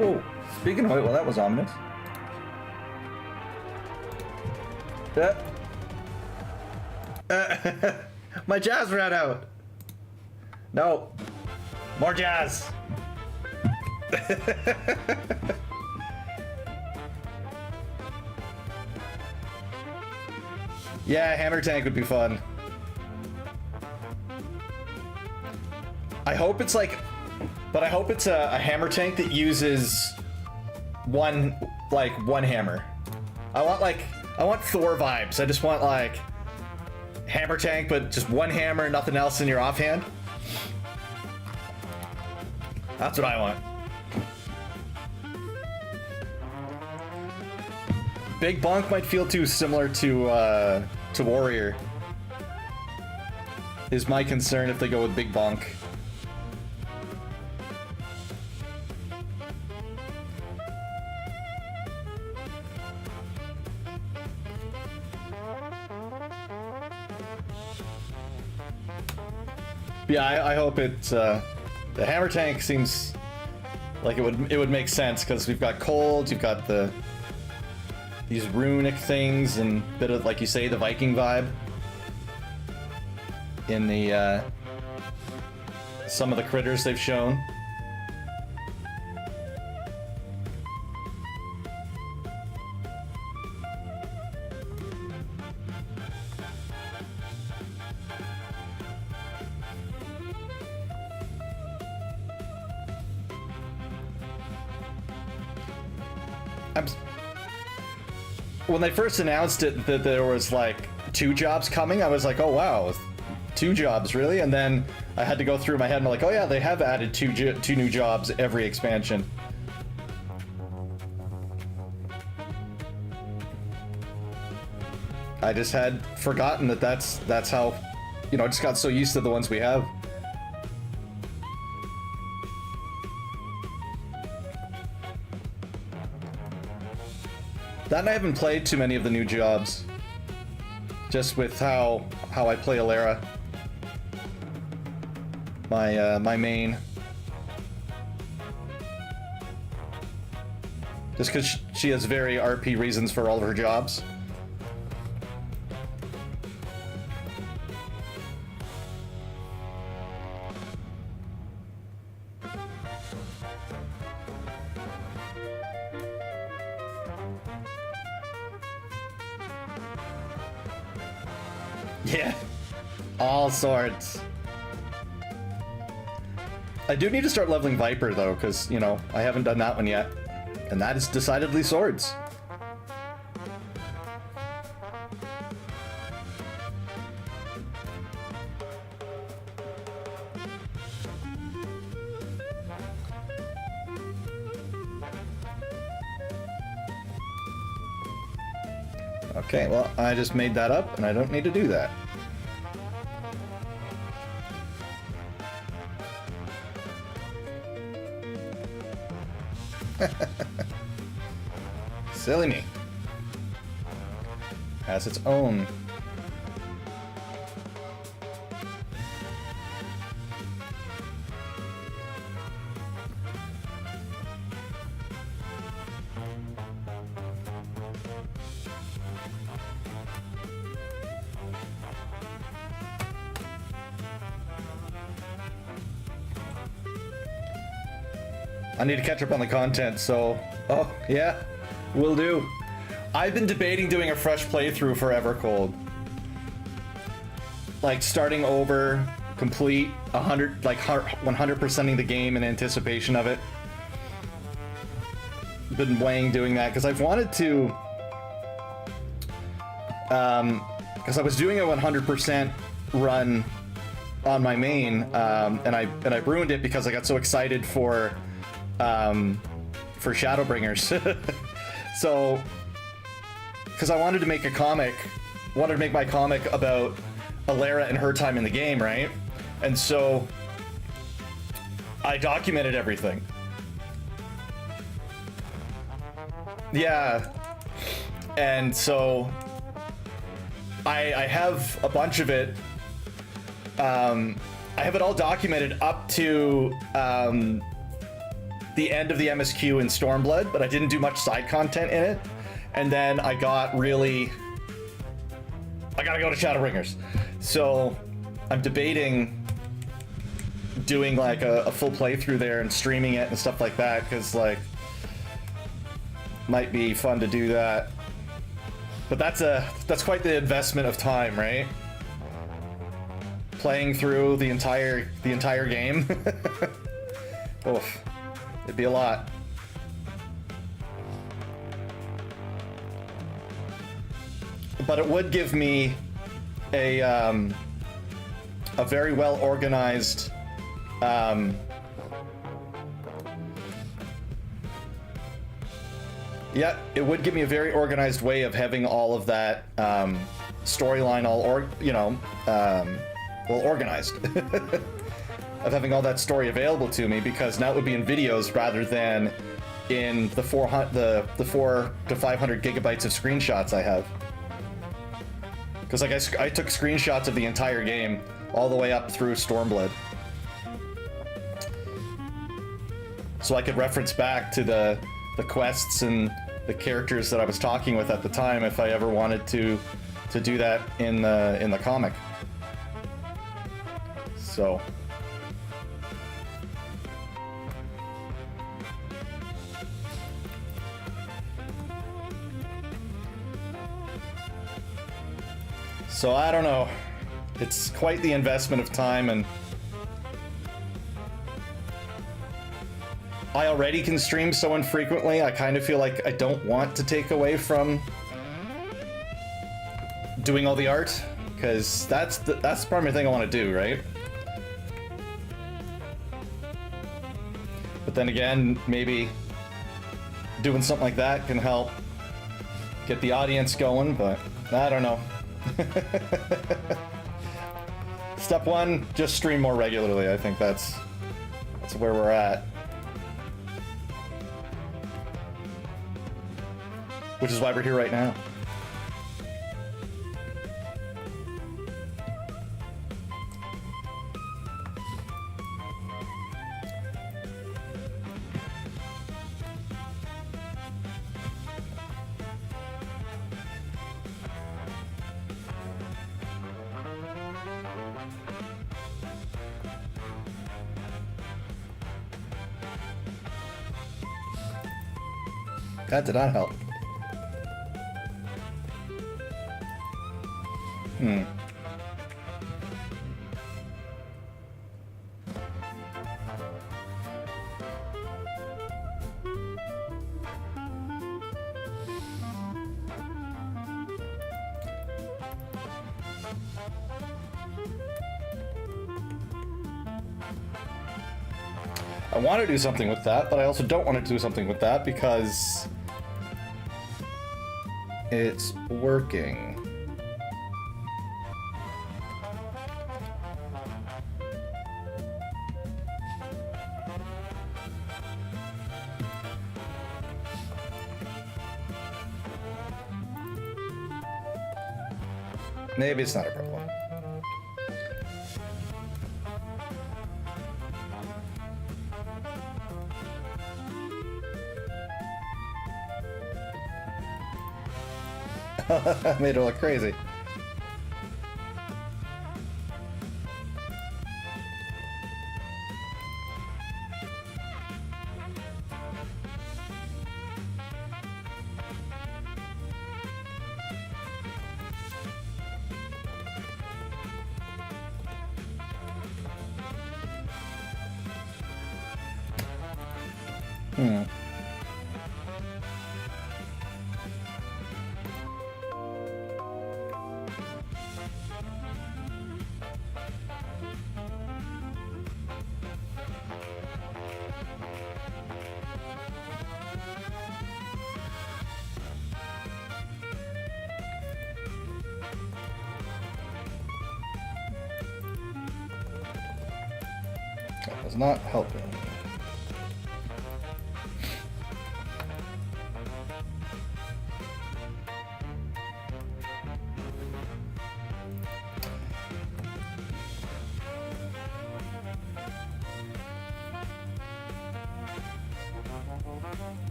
Oh, speaking of it, well, that was ominous. My jazz ran out. No. More jazz. Yeah, hammer tank would be fun. I hope it's like, but I hope it's a hammer tank that uses one hammer. I want Thor vibes. I just want like hammer tank, but just one hammer, nothing else in your offhand. That's what I want. Big Bonk might feel too similar to Warrior. Is my concern if they go with Big Bonk. Yeah, I hope it's the hammer tank seems like it would make sense because we've got cold, you've got these runic things and bit of, like you say, the Viking vibe in the some of the critters they've shown. When they first announced it that there was like 2 jobs coming, I was like, oh wow, 2 jobs, really? And then I had to go through my head and I'm like, oh yeah, they have added 2 new jobs every expansion. I just had forgotten that that's how, you know, I just got so used to the ones we have. That and I haven't played too many of the new jobs. Just with how I play Alara. My main. Just because she has very RP reasons for all of her jobs. Yeah, all sorts. I do need to start leveling Viper though, because, you know, I haven't done that one yet. And that is decidedly swords. Okay, well, I just made that up, and I don't need to do that. Silly me. Has its own. I need to catch up on the content, so... Oh, yeah. Will do. I've been debating doing a fresh playthrough for Evercold. Like, starting over, complete, 100%ing the game in anticipation of it. Been weighing doing that, because I've wanted to... because I was doing a 100% run on my main, and I ruined it because I got so excited for Shadowbringers. So, because I wanted to make a comic, wanted to make my comic about Alara and her time in the game, right? And so, I documented everything. Yeah. And so, I have a bunch of it. I have it all documented up to the end of the MSQ in Stormblood, but I didn't do much side content in it. And then I got really... I gotta go to Shadowbringers. So I'm debating doing like a full playthrough there and streaming it and stuff like that, because like, might be fun to do that. But that's quite the investment of time, right? Playing through the entire game. Oof. It'd be a lot. But it would give me a very well organized yeah, it would give me a very organized way of having all of that storyline all well organized. Of having all that story available to me, because now it would be in videos rather than in the 400 to 500 gigabytes of screenshots I have. Because like I took screenshots of the entire game all the way up through Stormblood, so I could reference back to the quests and the characters that I was talking with at the time if I ever wanted to do that in the comic. So. So I don't know. It's quite the investment of time, and I already can stream so infrequently. I kind of feel like I don't want to take away from doing all the art, because that's the primary thing I want to do, right? But then again, maybe doing something like that can help get the audience going, but I don't know. Step one, just stream more regularly. I think that's where we're at. Which is why we're here right now. That did not help. I want to do something with that, but I also don't want to do something with that because it's working. Maybe it's not a problem. Made her look crazy. That was not helping.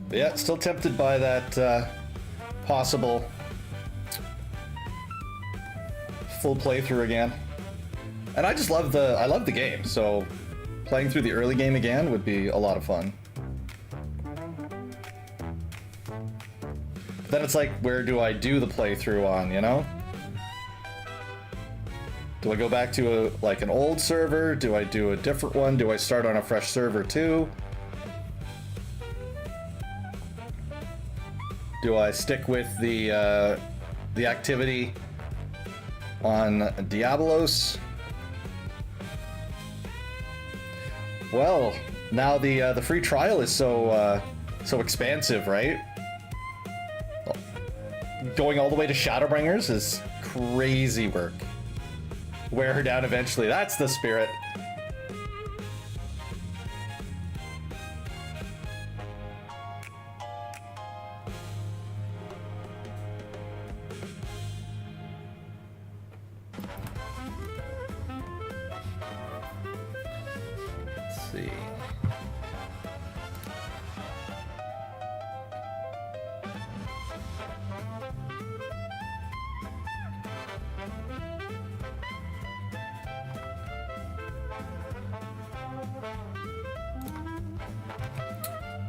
But yeah, still tempted by that possible full playthrough again. And I just love the game, so playing through the early game again would be a lot of fun. But then it's like, where do I do the playthrough on, you know? Do I go back to like an old server? Do I do a different one? Do I start on a fresh server too? Do I stick with the activity on Diablos? Well, now the free trial is so expansive, right? Going all the way to Shadowbringers is crazy work. Wear her down eventually. That's the spirit.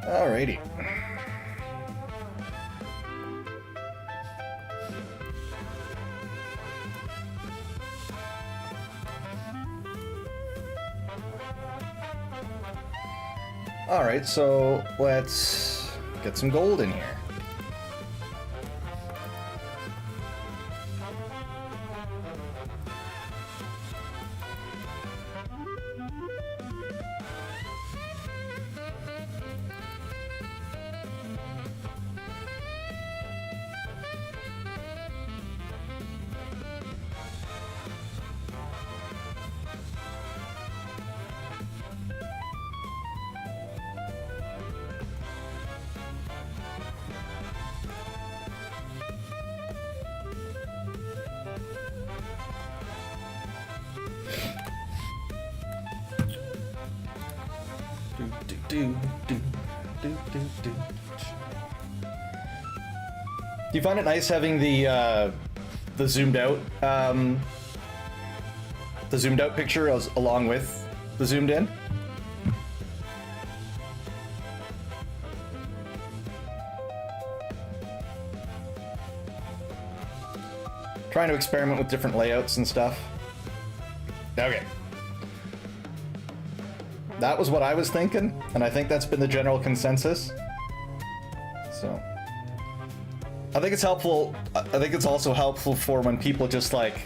Alrighty. Alright, so let's get some gold in here. do, do, do, do, do. Do you find it nice having the zoomed out picture along with the zoomed in? Trying to experiment with different layouts and stuff. Okay. That was what I was thinking, and I think that's been the general consensus. So I think it's helpful. I think it's also helpful for when people just like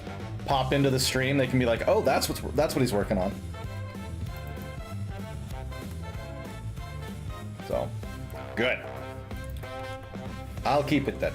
pop into the stream, they can be like, oh, that's what he's working on. So good. I'll keep it then.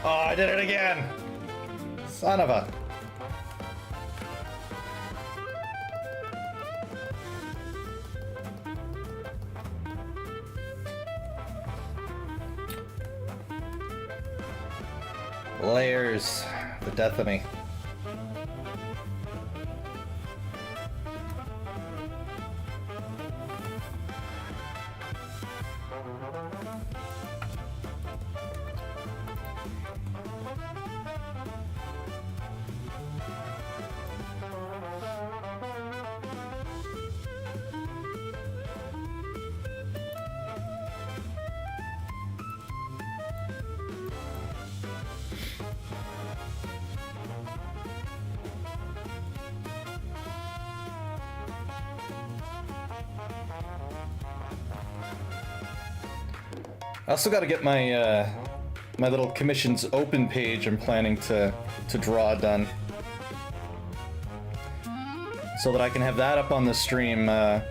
Oh, I did it again! Son of a... Layers. The death of me. I also got to get my my little commissions open page I'm planning to draw done, so that I can have that up on the stream and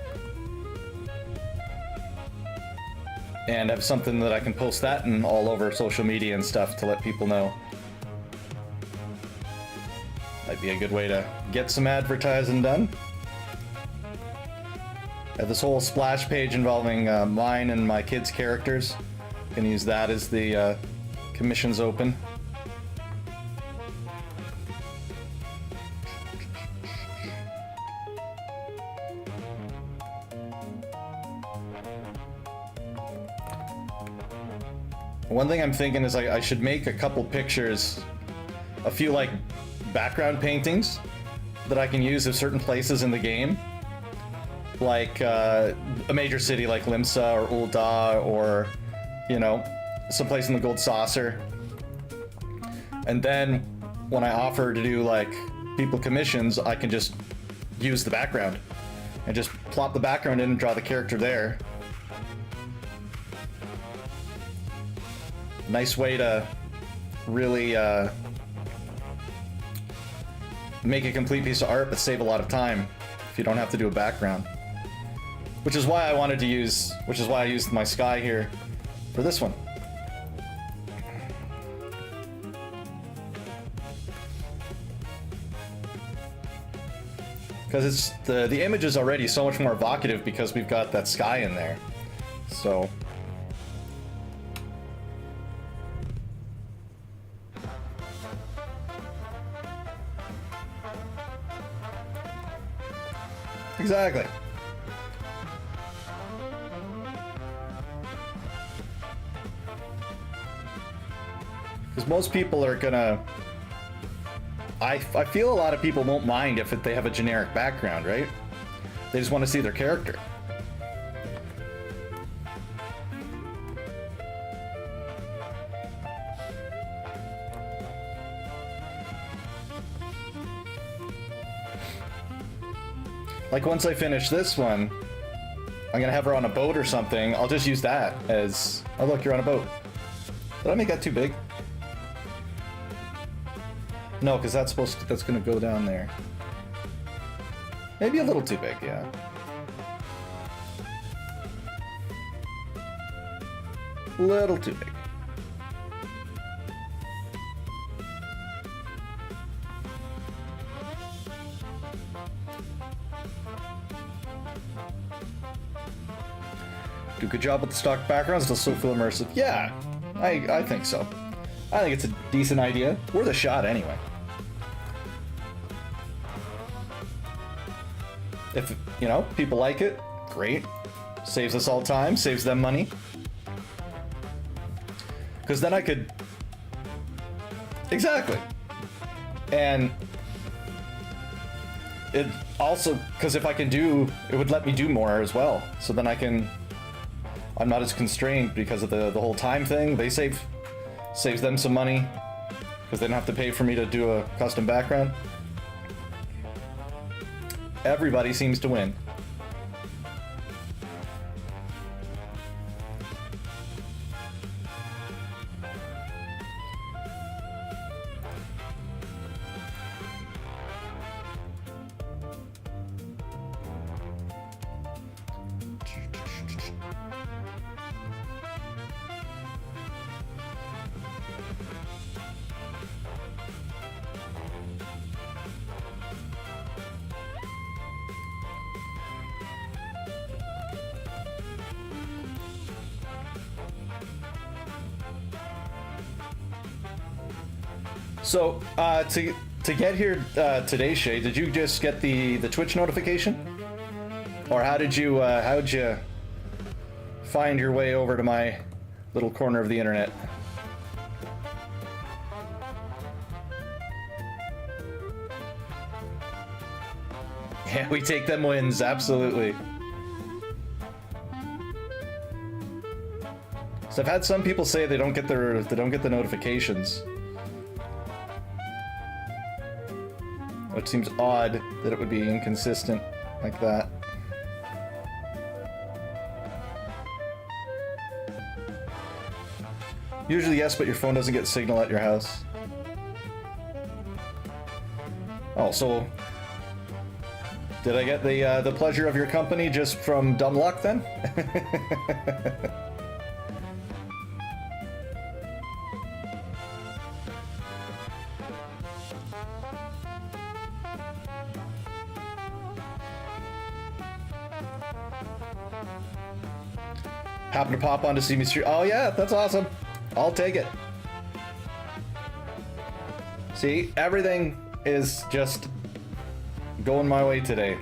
have something that I can post that in all over social media and stuff to let people know. Might be a good way to get some advertising done. I have this whole splash page involving mine and my kids' characters. Can use that as the commissions open. One thing I'm thinking is I should make a couple pictures, a few like background paintings that I can use of certain places in the game. Like a major city like Limsa or Ul'dah, or you know, someplace in the Gold Saucer. And then when I offer to do like people commissions, I can just use the background and just plop the background in and draw the character there. Nice way to really make a complete piece of art but save a lot of time if you don't have to do a background. Which is why I wanted to use, which is why I used my sky here for this one. Because it's the image is already so much more evocative because we've got that sky in there. So exactly. Because most people are gonna... I feel a lot of people won't mind if they have a generic background, right? They just want to see their character. Like, once I finish this one, I'm gonna have her on a boat or something. I'll just use that as... Oh, look, you're on a boat. Did I make that too big? No, because that's supposed to... That's gonna go down there. Maybe a little too big, yeah. Little too big. Do a good job with the stock backgrounds, it'll still feel immersive. Yeah, I think so. I think it's a decent idea. Worth a shot anyway. If, you know, people like it, great. Saves us all time, saves them money. Because then I could... Exactly. And it also, because if I can do, it would let me do more as well. So then I can, I'm not as constrained because of the whole time thing. They saves them some money because they don't have to pay for me to do a custom background. Everybody seems to win. So, to get here today, Shay, did you just get the Twitch notification? Or how'd you find your way over to my little corner of the internet? Yeah, we take them wins, absolutely. So I've had some people say they don't get the notifications. Which seems odd that it would be inconsistent like that. Usually yes, but your phone doesn't get signal at your house. Oh, so did I get the pleasure of your company just from dumb luck then? Happen to pop on to see me stream. Oh yeah, that's awesome. I'll take it. See, everything is just going my way today.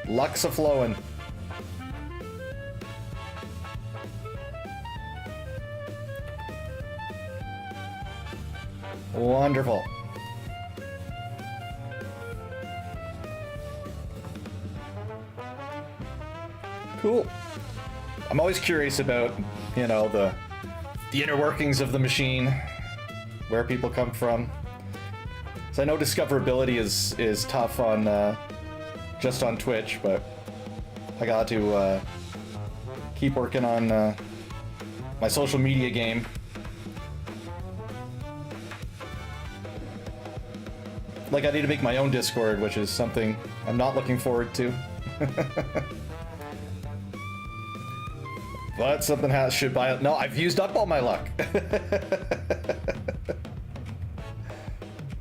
Luck's a-flowing. Wonderful. Cool. I'm always curious about, you know, the inner workings of the machine, where people come from. So I know discoverability is tough on just on Twitch, but I got to keep working on my social media game. Like, I need to make my own Discord, which is something I'm not looking forward to. But something should buy it. No, I've used up all my luck.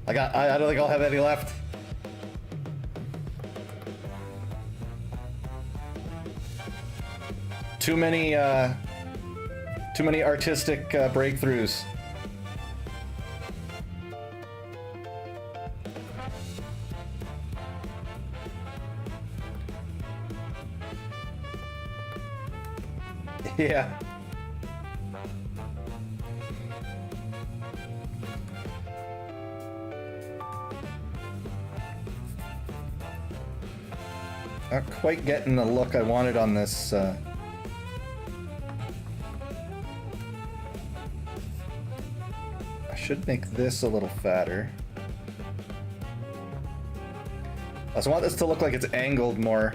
I don't think I'll have any left. Too many artistic breakthroughs. Yeah. Not quite getting the look I wanted on this. I should make this a little fatter. I just want this to look like it's angled more.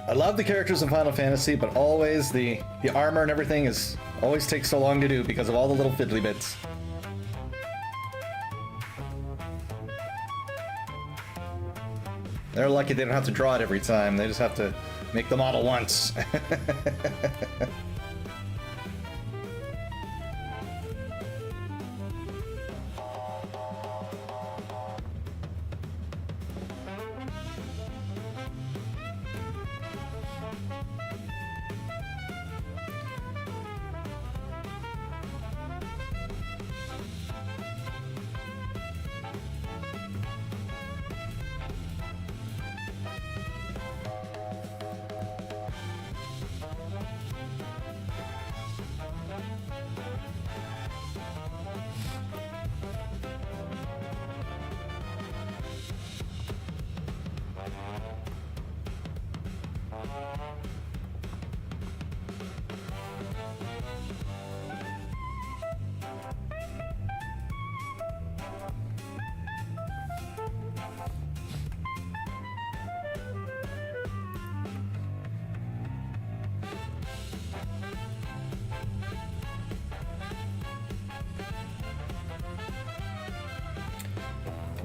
I love the characters in Final Fantasy, but always the armor and everything always takes so long to do because of all the little fiddly bits. They're lucky they don't have to draw it every time. They just have to make the model once.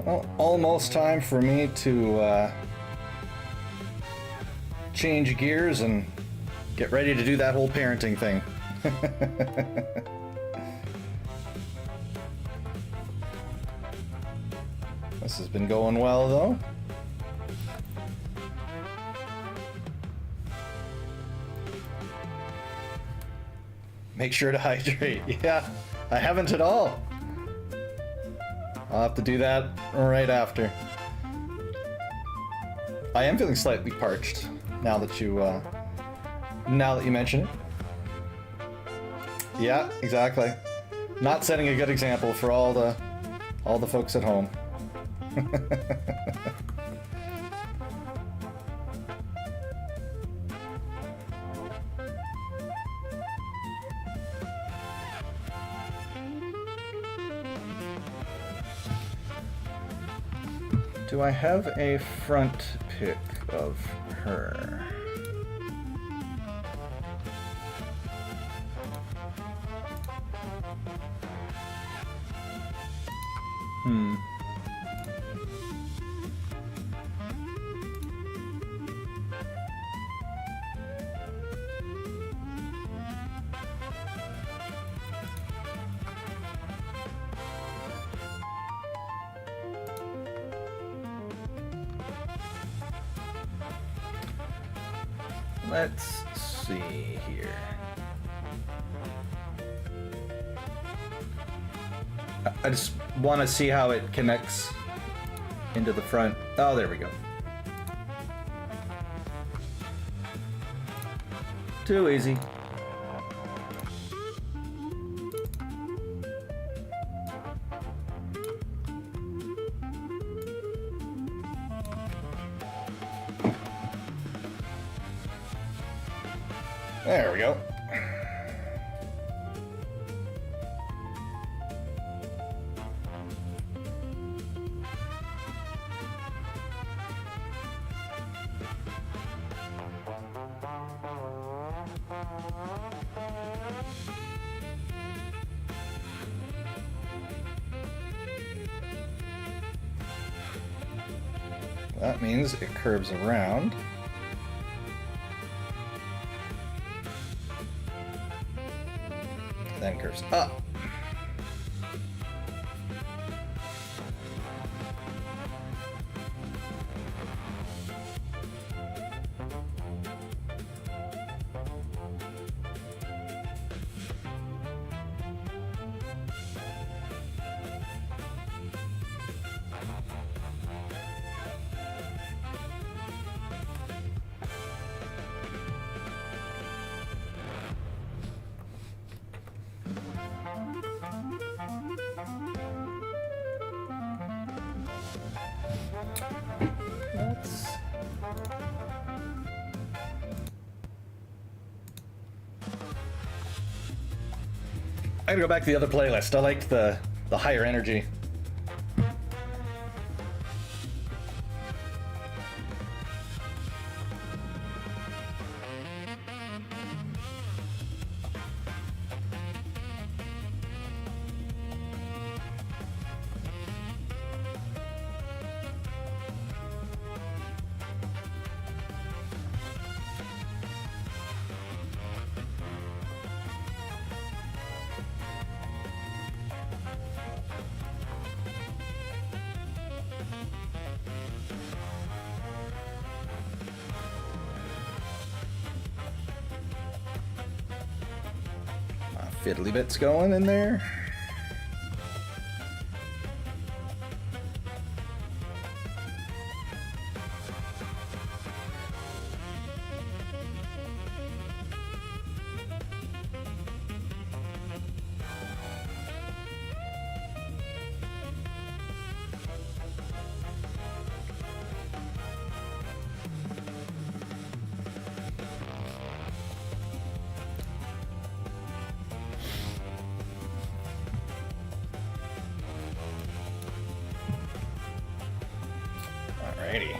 Well, almost time for me to change gears and get ready to do that whole parenting thing. This has been going well, though. Make sure to hydrate. Yeah, I haven't at all. I'll have to do that right after. I am feeling slightly parched now that you mention it. Yeah, exactly. Not setting a good example for all the folks at home. Do I have a front pic of her? Let's see here. I just want to see how it connects into the front. Oh, there we go. Too easy. There we go. That means it curves around. And then curves up. I gotta go back to the other playlist. I liked the higher energy. Fiddly bits going in there. Alrighty.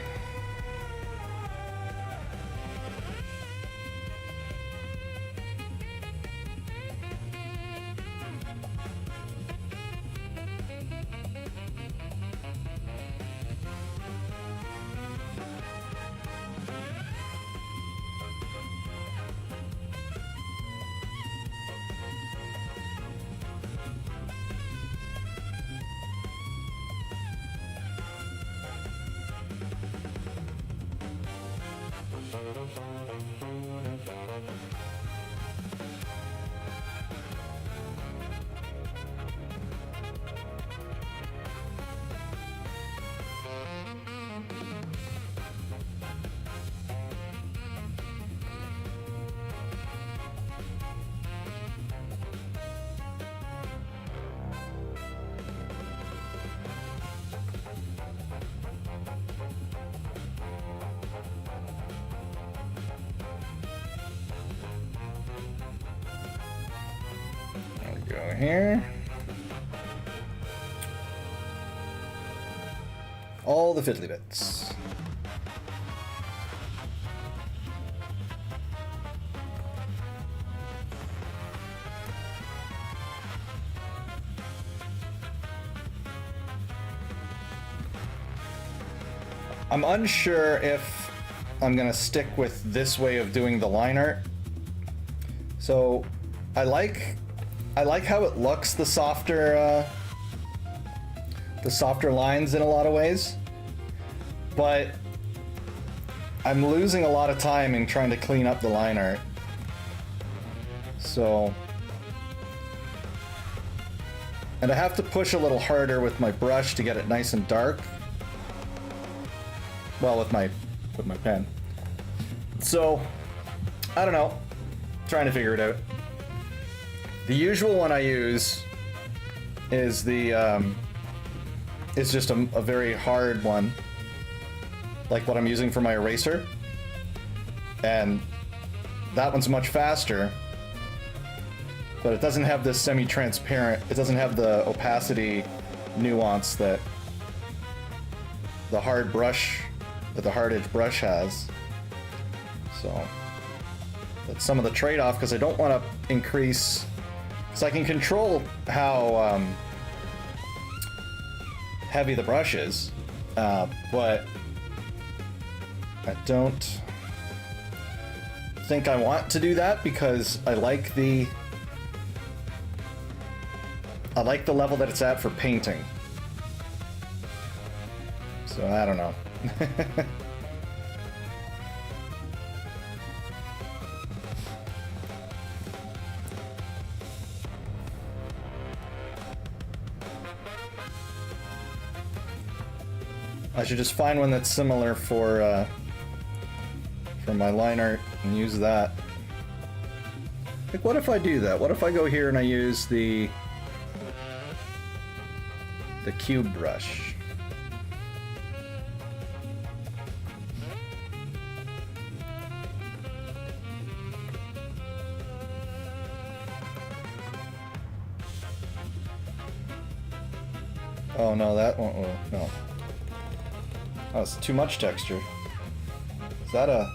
Go here. All the fiddly bits. I'm unsure if I'm gonna stick with this way of doing the line art. So I like how it looks, the softer lines in a lot of ways, but I'm losing a lot of time in trying to clean up the line art. So, and I have to push a little harder with my brush to get it nice and dark. Well, with my pen. So, I don't know. Trying to figure it out. The usual one I use is is just a very hard one, like what I'm using for my eraser, and that one's much faster, but it doesn't have this semi-transparent, it doesn't have the opacity nuance that the hard edge brush has. So that's some of the trade-off, because I don't want to increase. So I can control how heavy the brush is, but I don't think I want to do that because I like the level that it's at for painting. So I don't know. I should just find one that's similar for my line art and use that. Like, what if I do that? What if I go here and I use the cube brush? Oh no, that won't. Oh, no. Oh, it's too much texture. Is that a...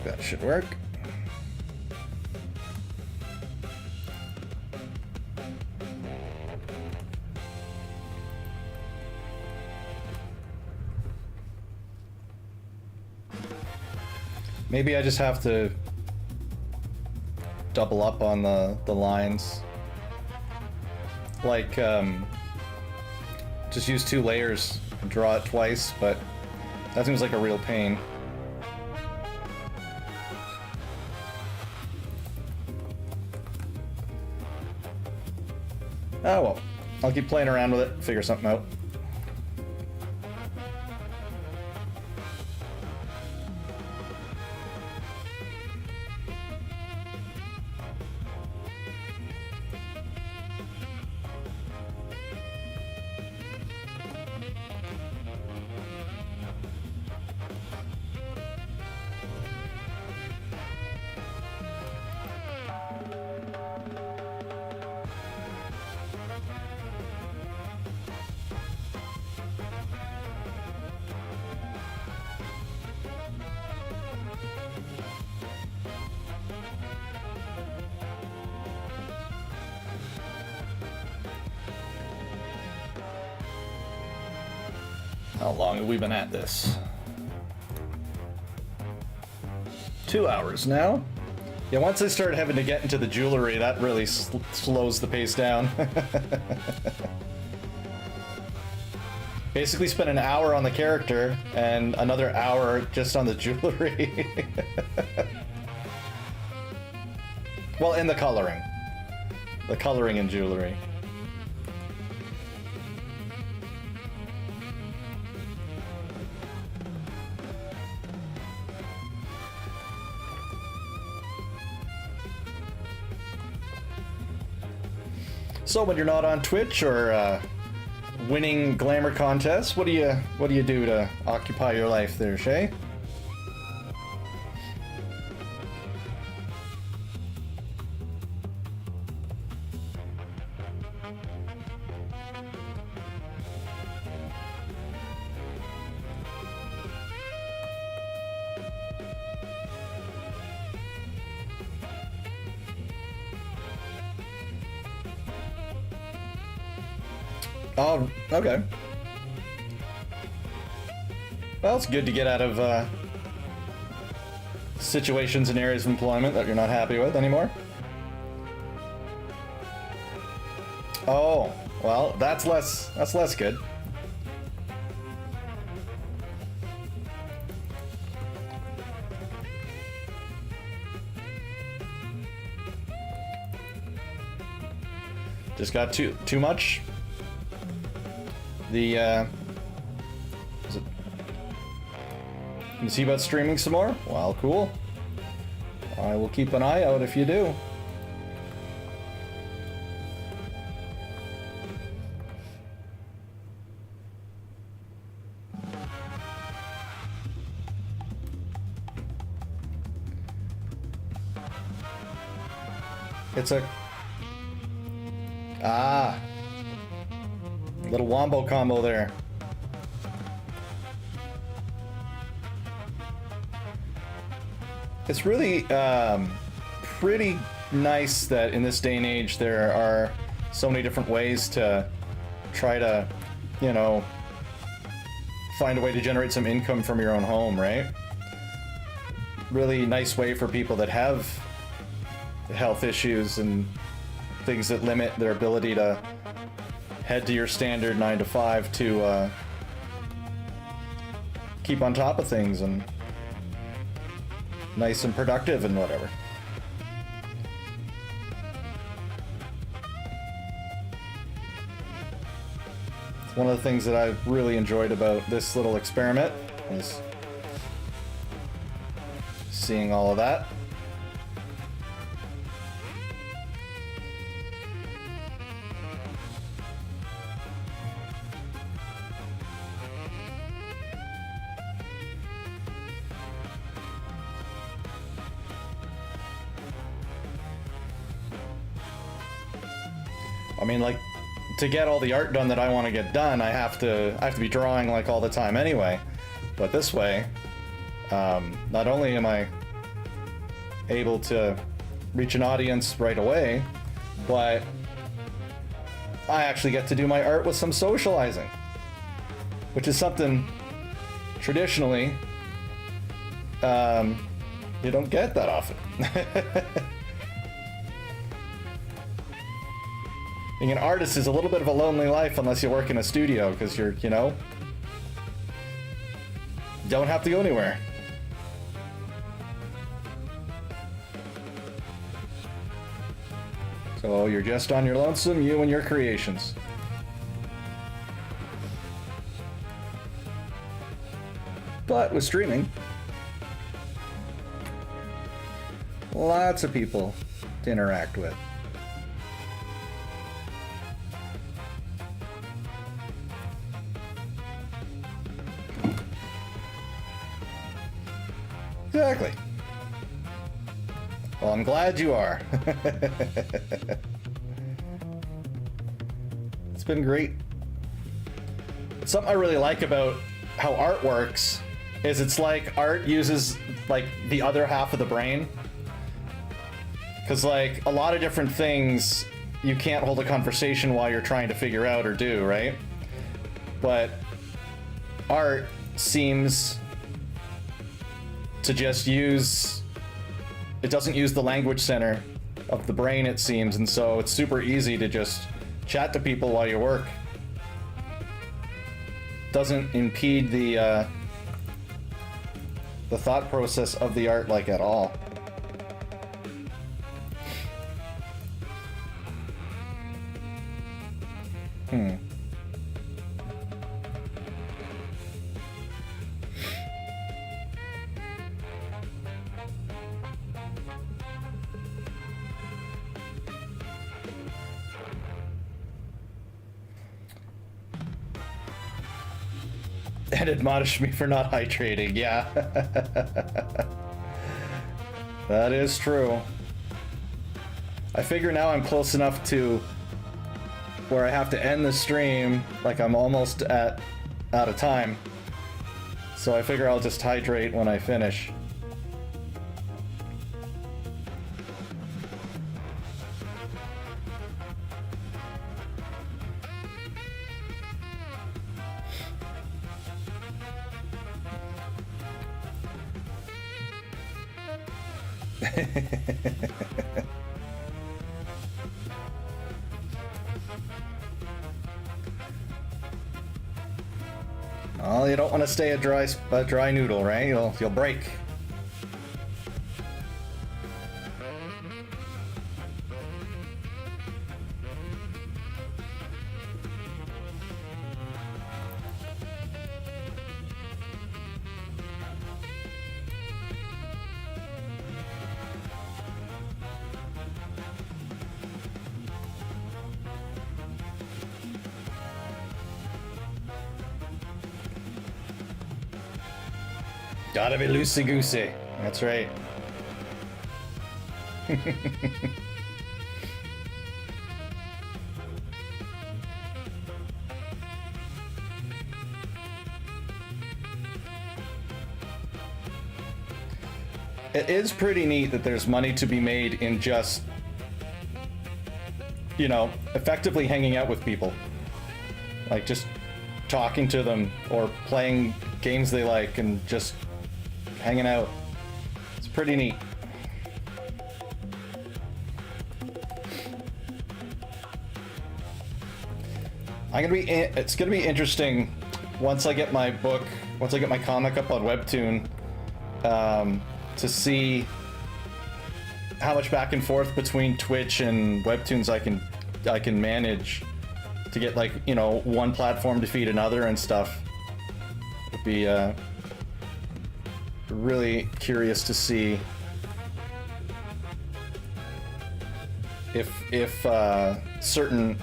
That should work. Maybe I just have to double up on the lines. Like, just use 2 layers and draw it twice, but that seems like a real pain. Oh well, I'll keep playing around with it, figure something out. How long have we been at this? 2 hours now? Yeah, once I start having to get into the jewelry, that really slows the pace down. Basically spent an hour on the character and another hour just on the jewelry. Well, in the coloring. The coloring and jewelry. So when you're not on Twitch or winning glamour contests, what do you do to occupy your life there, Shay? Oh, okay. Well, it's good to get out of situations and areas of employment that you're not happy with anymore. Oh, well, that's less good. Just got too much. Is it... Can you see about streaming some more? Well, cool. I will keep an eye out if you do. It's a... little wombo combo there. It's really pretty nice that in this day and age there are so many different ways to try to, you know, find a way to generate some income from your own home, right? Really nice way for people that have health issues and things that limit their ability to head to your standard 9 to 5 to keep on top of things and nice and productive and whatever. It's one of the things that I've really enjoyed about this little experiment is seeing all of that. I mean, like, to get all the art done that I want to get done, I have to be drawing like all the time anyway. But this way, not only am I able to reach an audience right away, but I actually get to do my art with some socializing, which is something traditionally you don't get that often. Being an artist is a little bit of a lonely life unless you work in a studio, because you're, you know, don't have to go anywhere. So you're just on your lonesome, you and your creations. But with streaming, lots of people to interact with. Exactly. Well, I'm glad you are. It's been great. Something I really like about how art works is it's like art uses like the other half of the brain. Because like a lot of different things you can't hold a conversation while you're trying to figure out or do, right? But art seems to just use, it doesn't use the language center of the brain, it seems, and so it's super easy to just chat to people while you work. Doesn't impede the thought process of the art like at all. And admonish me for not hydrating, yeah. That is true. I figure now I'm close enough to where I have to end the stream, like I'm almost out of time. So I figure I'll just hydrate when I finish. Well, you don't want to stay a dry noodle, right? You'll break. Gotta be loosey-goosey. That's right. It is pretty neat that there's money to be made in just, you know, effectively hanging out with people. Like just talking to them or playing games they like and just hanging out. It's pretty neat. It's gonna be interesting once I get my comic up on Webtoon, to see how much back and forth between Twitch and Webtoons I can manage to get, like, you know, one platform to feed another and stuff. Would be really curious to see if certain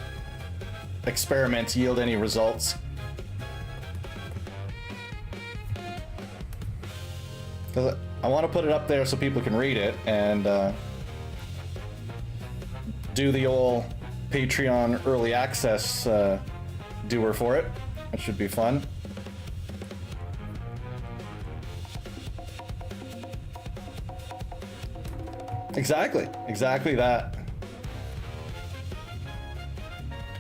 experiments yield any results. Because I want to put it up there so people can read it and do the old Patreon early access doer for it. That should be fun. Exactly that.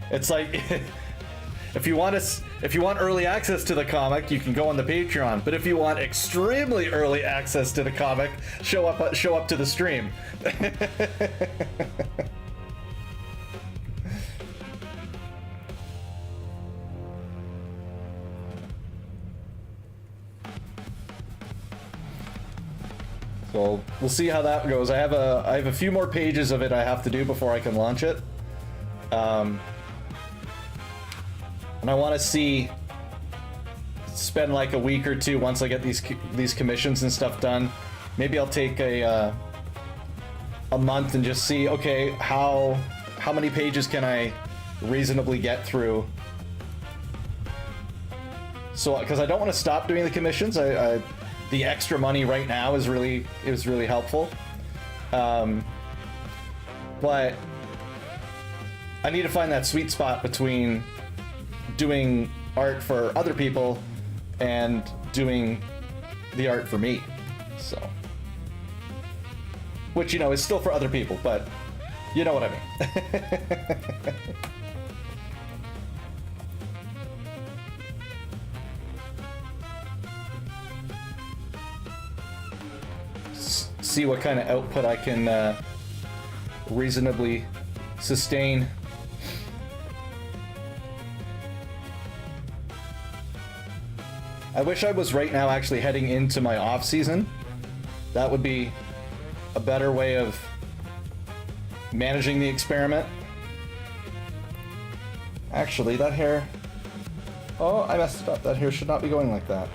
It's like if you want early access to the comic, you can go on the Patreon. But if you want extremely early access to the comic, show up to the stream. So we'll see how that goes. I have a few more pages of it I have to do before I can launch it. And I want to spend like a week or two once I get these commissions and stuff done. Maybe I'll take a month and just see, okay, how many pages can I reasonably get through? So, because I don't want to stop doing the commissions. The extra money right now is really helpful. But I need to find that sweet spot between doing art for other people and doing the art for me. So, which, you know, is still for other people, but you know what I mean. See what kind of output I can reasonably sustain. I wish I was right now actually heading into my off season. That would be a better way of managing the experiment. Actually, that hair... Oh, I messed it up. That hair should not be going like that.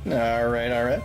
All right.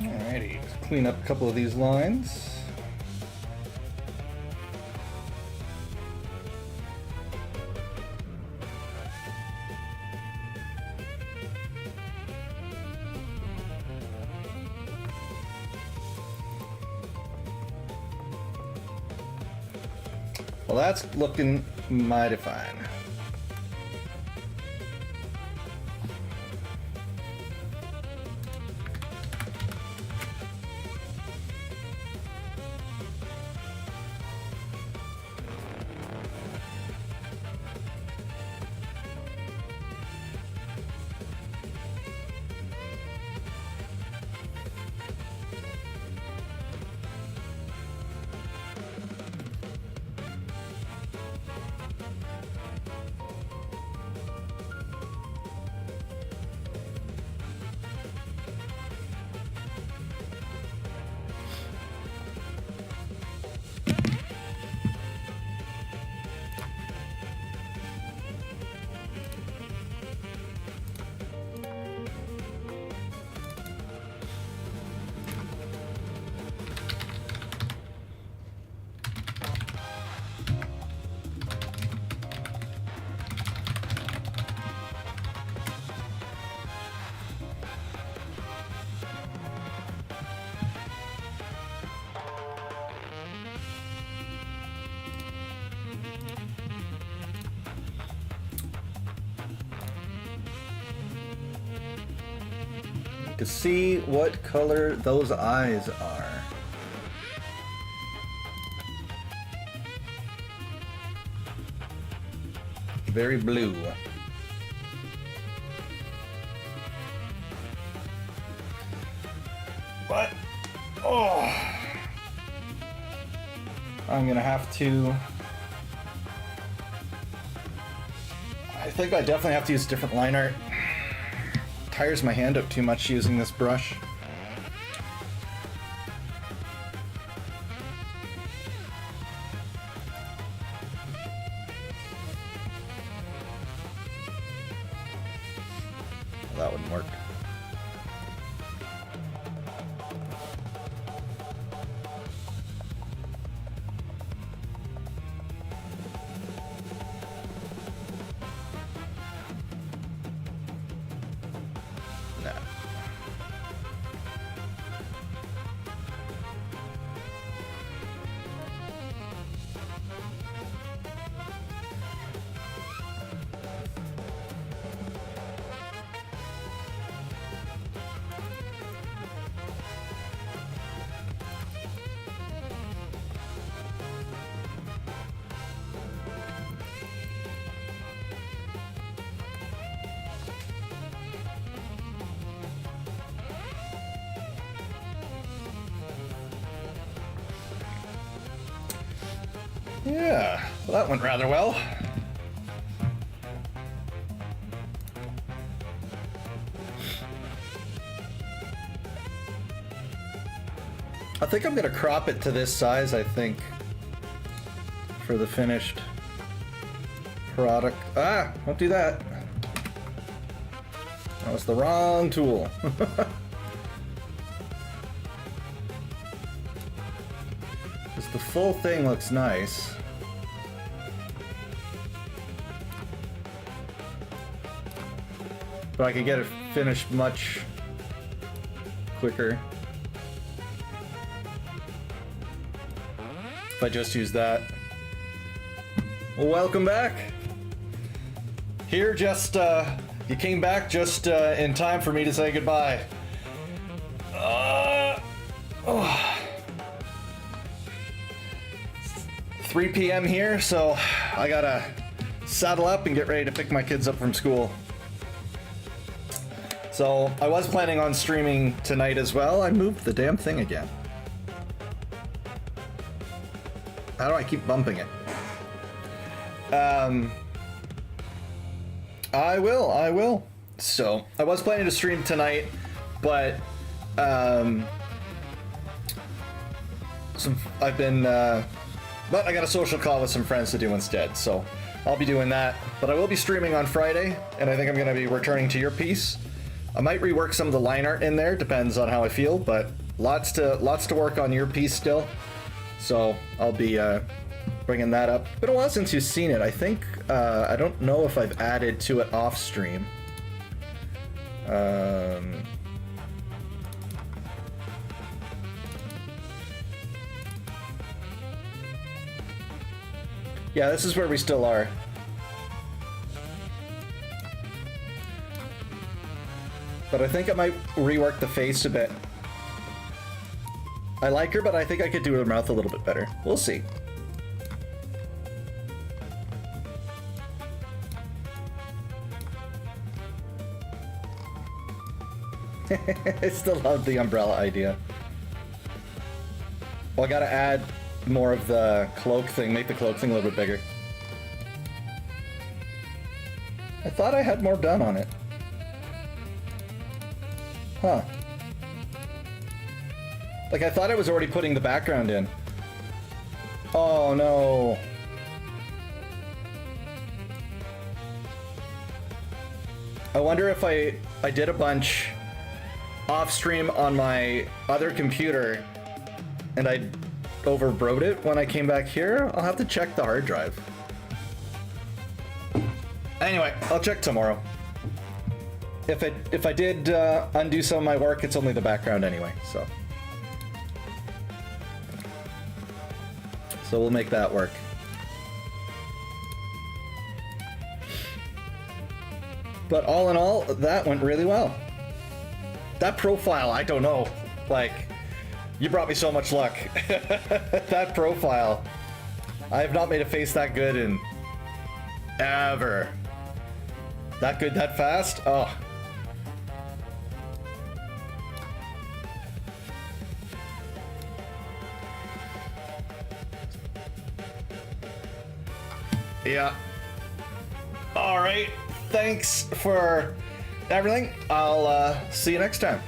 Alrighty, let's clean up a couple of these lines. Well, that's looking mighty fine. To see what color those eyes are. Very blue. What? Oh! I'm gonna have to... I think I definitely have to use different line art. Tires my hand up too much using this brush. That wouldn't work. Yeah, well, that went rather well. I think I'm gonna crop it to this size, I think, for the finished product. Ah, don't do that. That was the wrong tool. Because the full thing looks nice. But I could get it finished much quicker if I just use that. Well, welcome back. Here, just, you came back just in time for me to say goodbye. 3 p.m. here, so I gotta saddle up and get ready to pick my kids up from school. So I was planning on streaming tonight as well. I moved the damn thing again. How do I keep bumping it? I will. So I was planning to stream tonight, but but I got a social call with some friends to do instead, so I'll be doing that. But I will be streaming on Friday, and I think I'm going to be returning to your piece. I might rework some of the line art in there, depends on how I feel, but lots to work on your piece still. So I'll be bringing that up. Been a while since you've seen it. I think, I don't know if I've added to it off stream. Yeah, this is where we still are. But I think I might rework the face a bit. I like her, but I think I could do her mouth a little bit better. We'll see. I still love the umbrella idea. Well, I gotta add more of the cloak thing, make the cloak thing a little bit bigger. I thought I had more done on it. Huh. Like, I thought I was already putting the background in. Oh, no. I wonder if I did a bunch off stream on my other computer and I overwrote it when I came back here. I'll have to check the hard drive. Anyway, I'll check tomorrow. If I did undo some of my work, it's only the background anyway, so. So we'll make that work. But all in all, that went really well. That profile, I don't know. Like, you brought me so much luck. That profile. I have not made a face that good in ever. That good, that fast? Oh. Yeah. All right. Thanks for everything. I'll see you next time.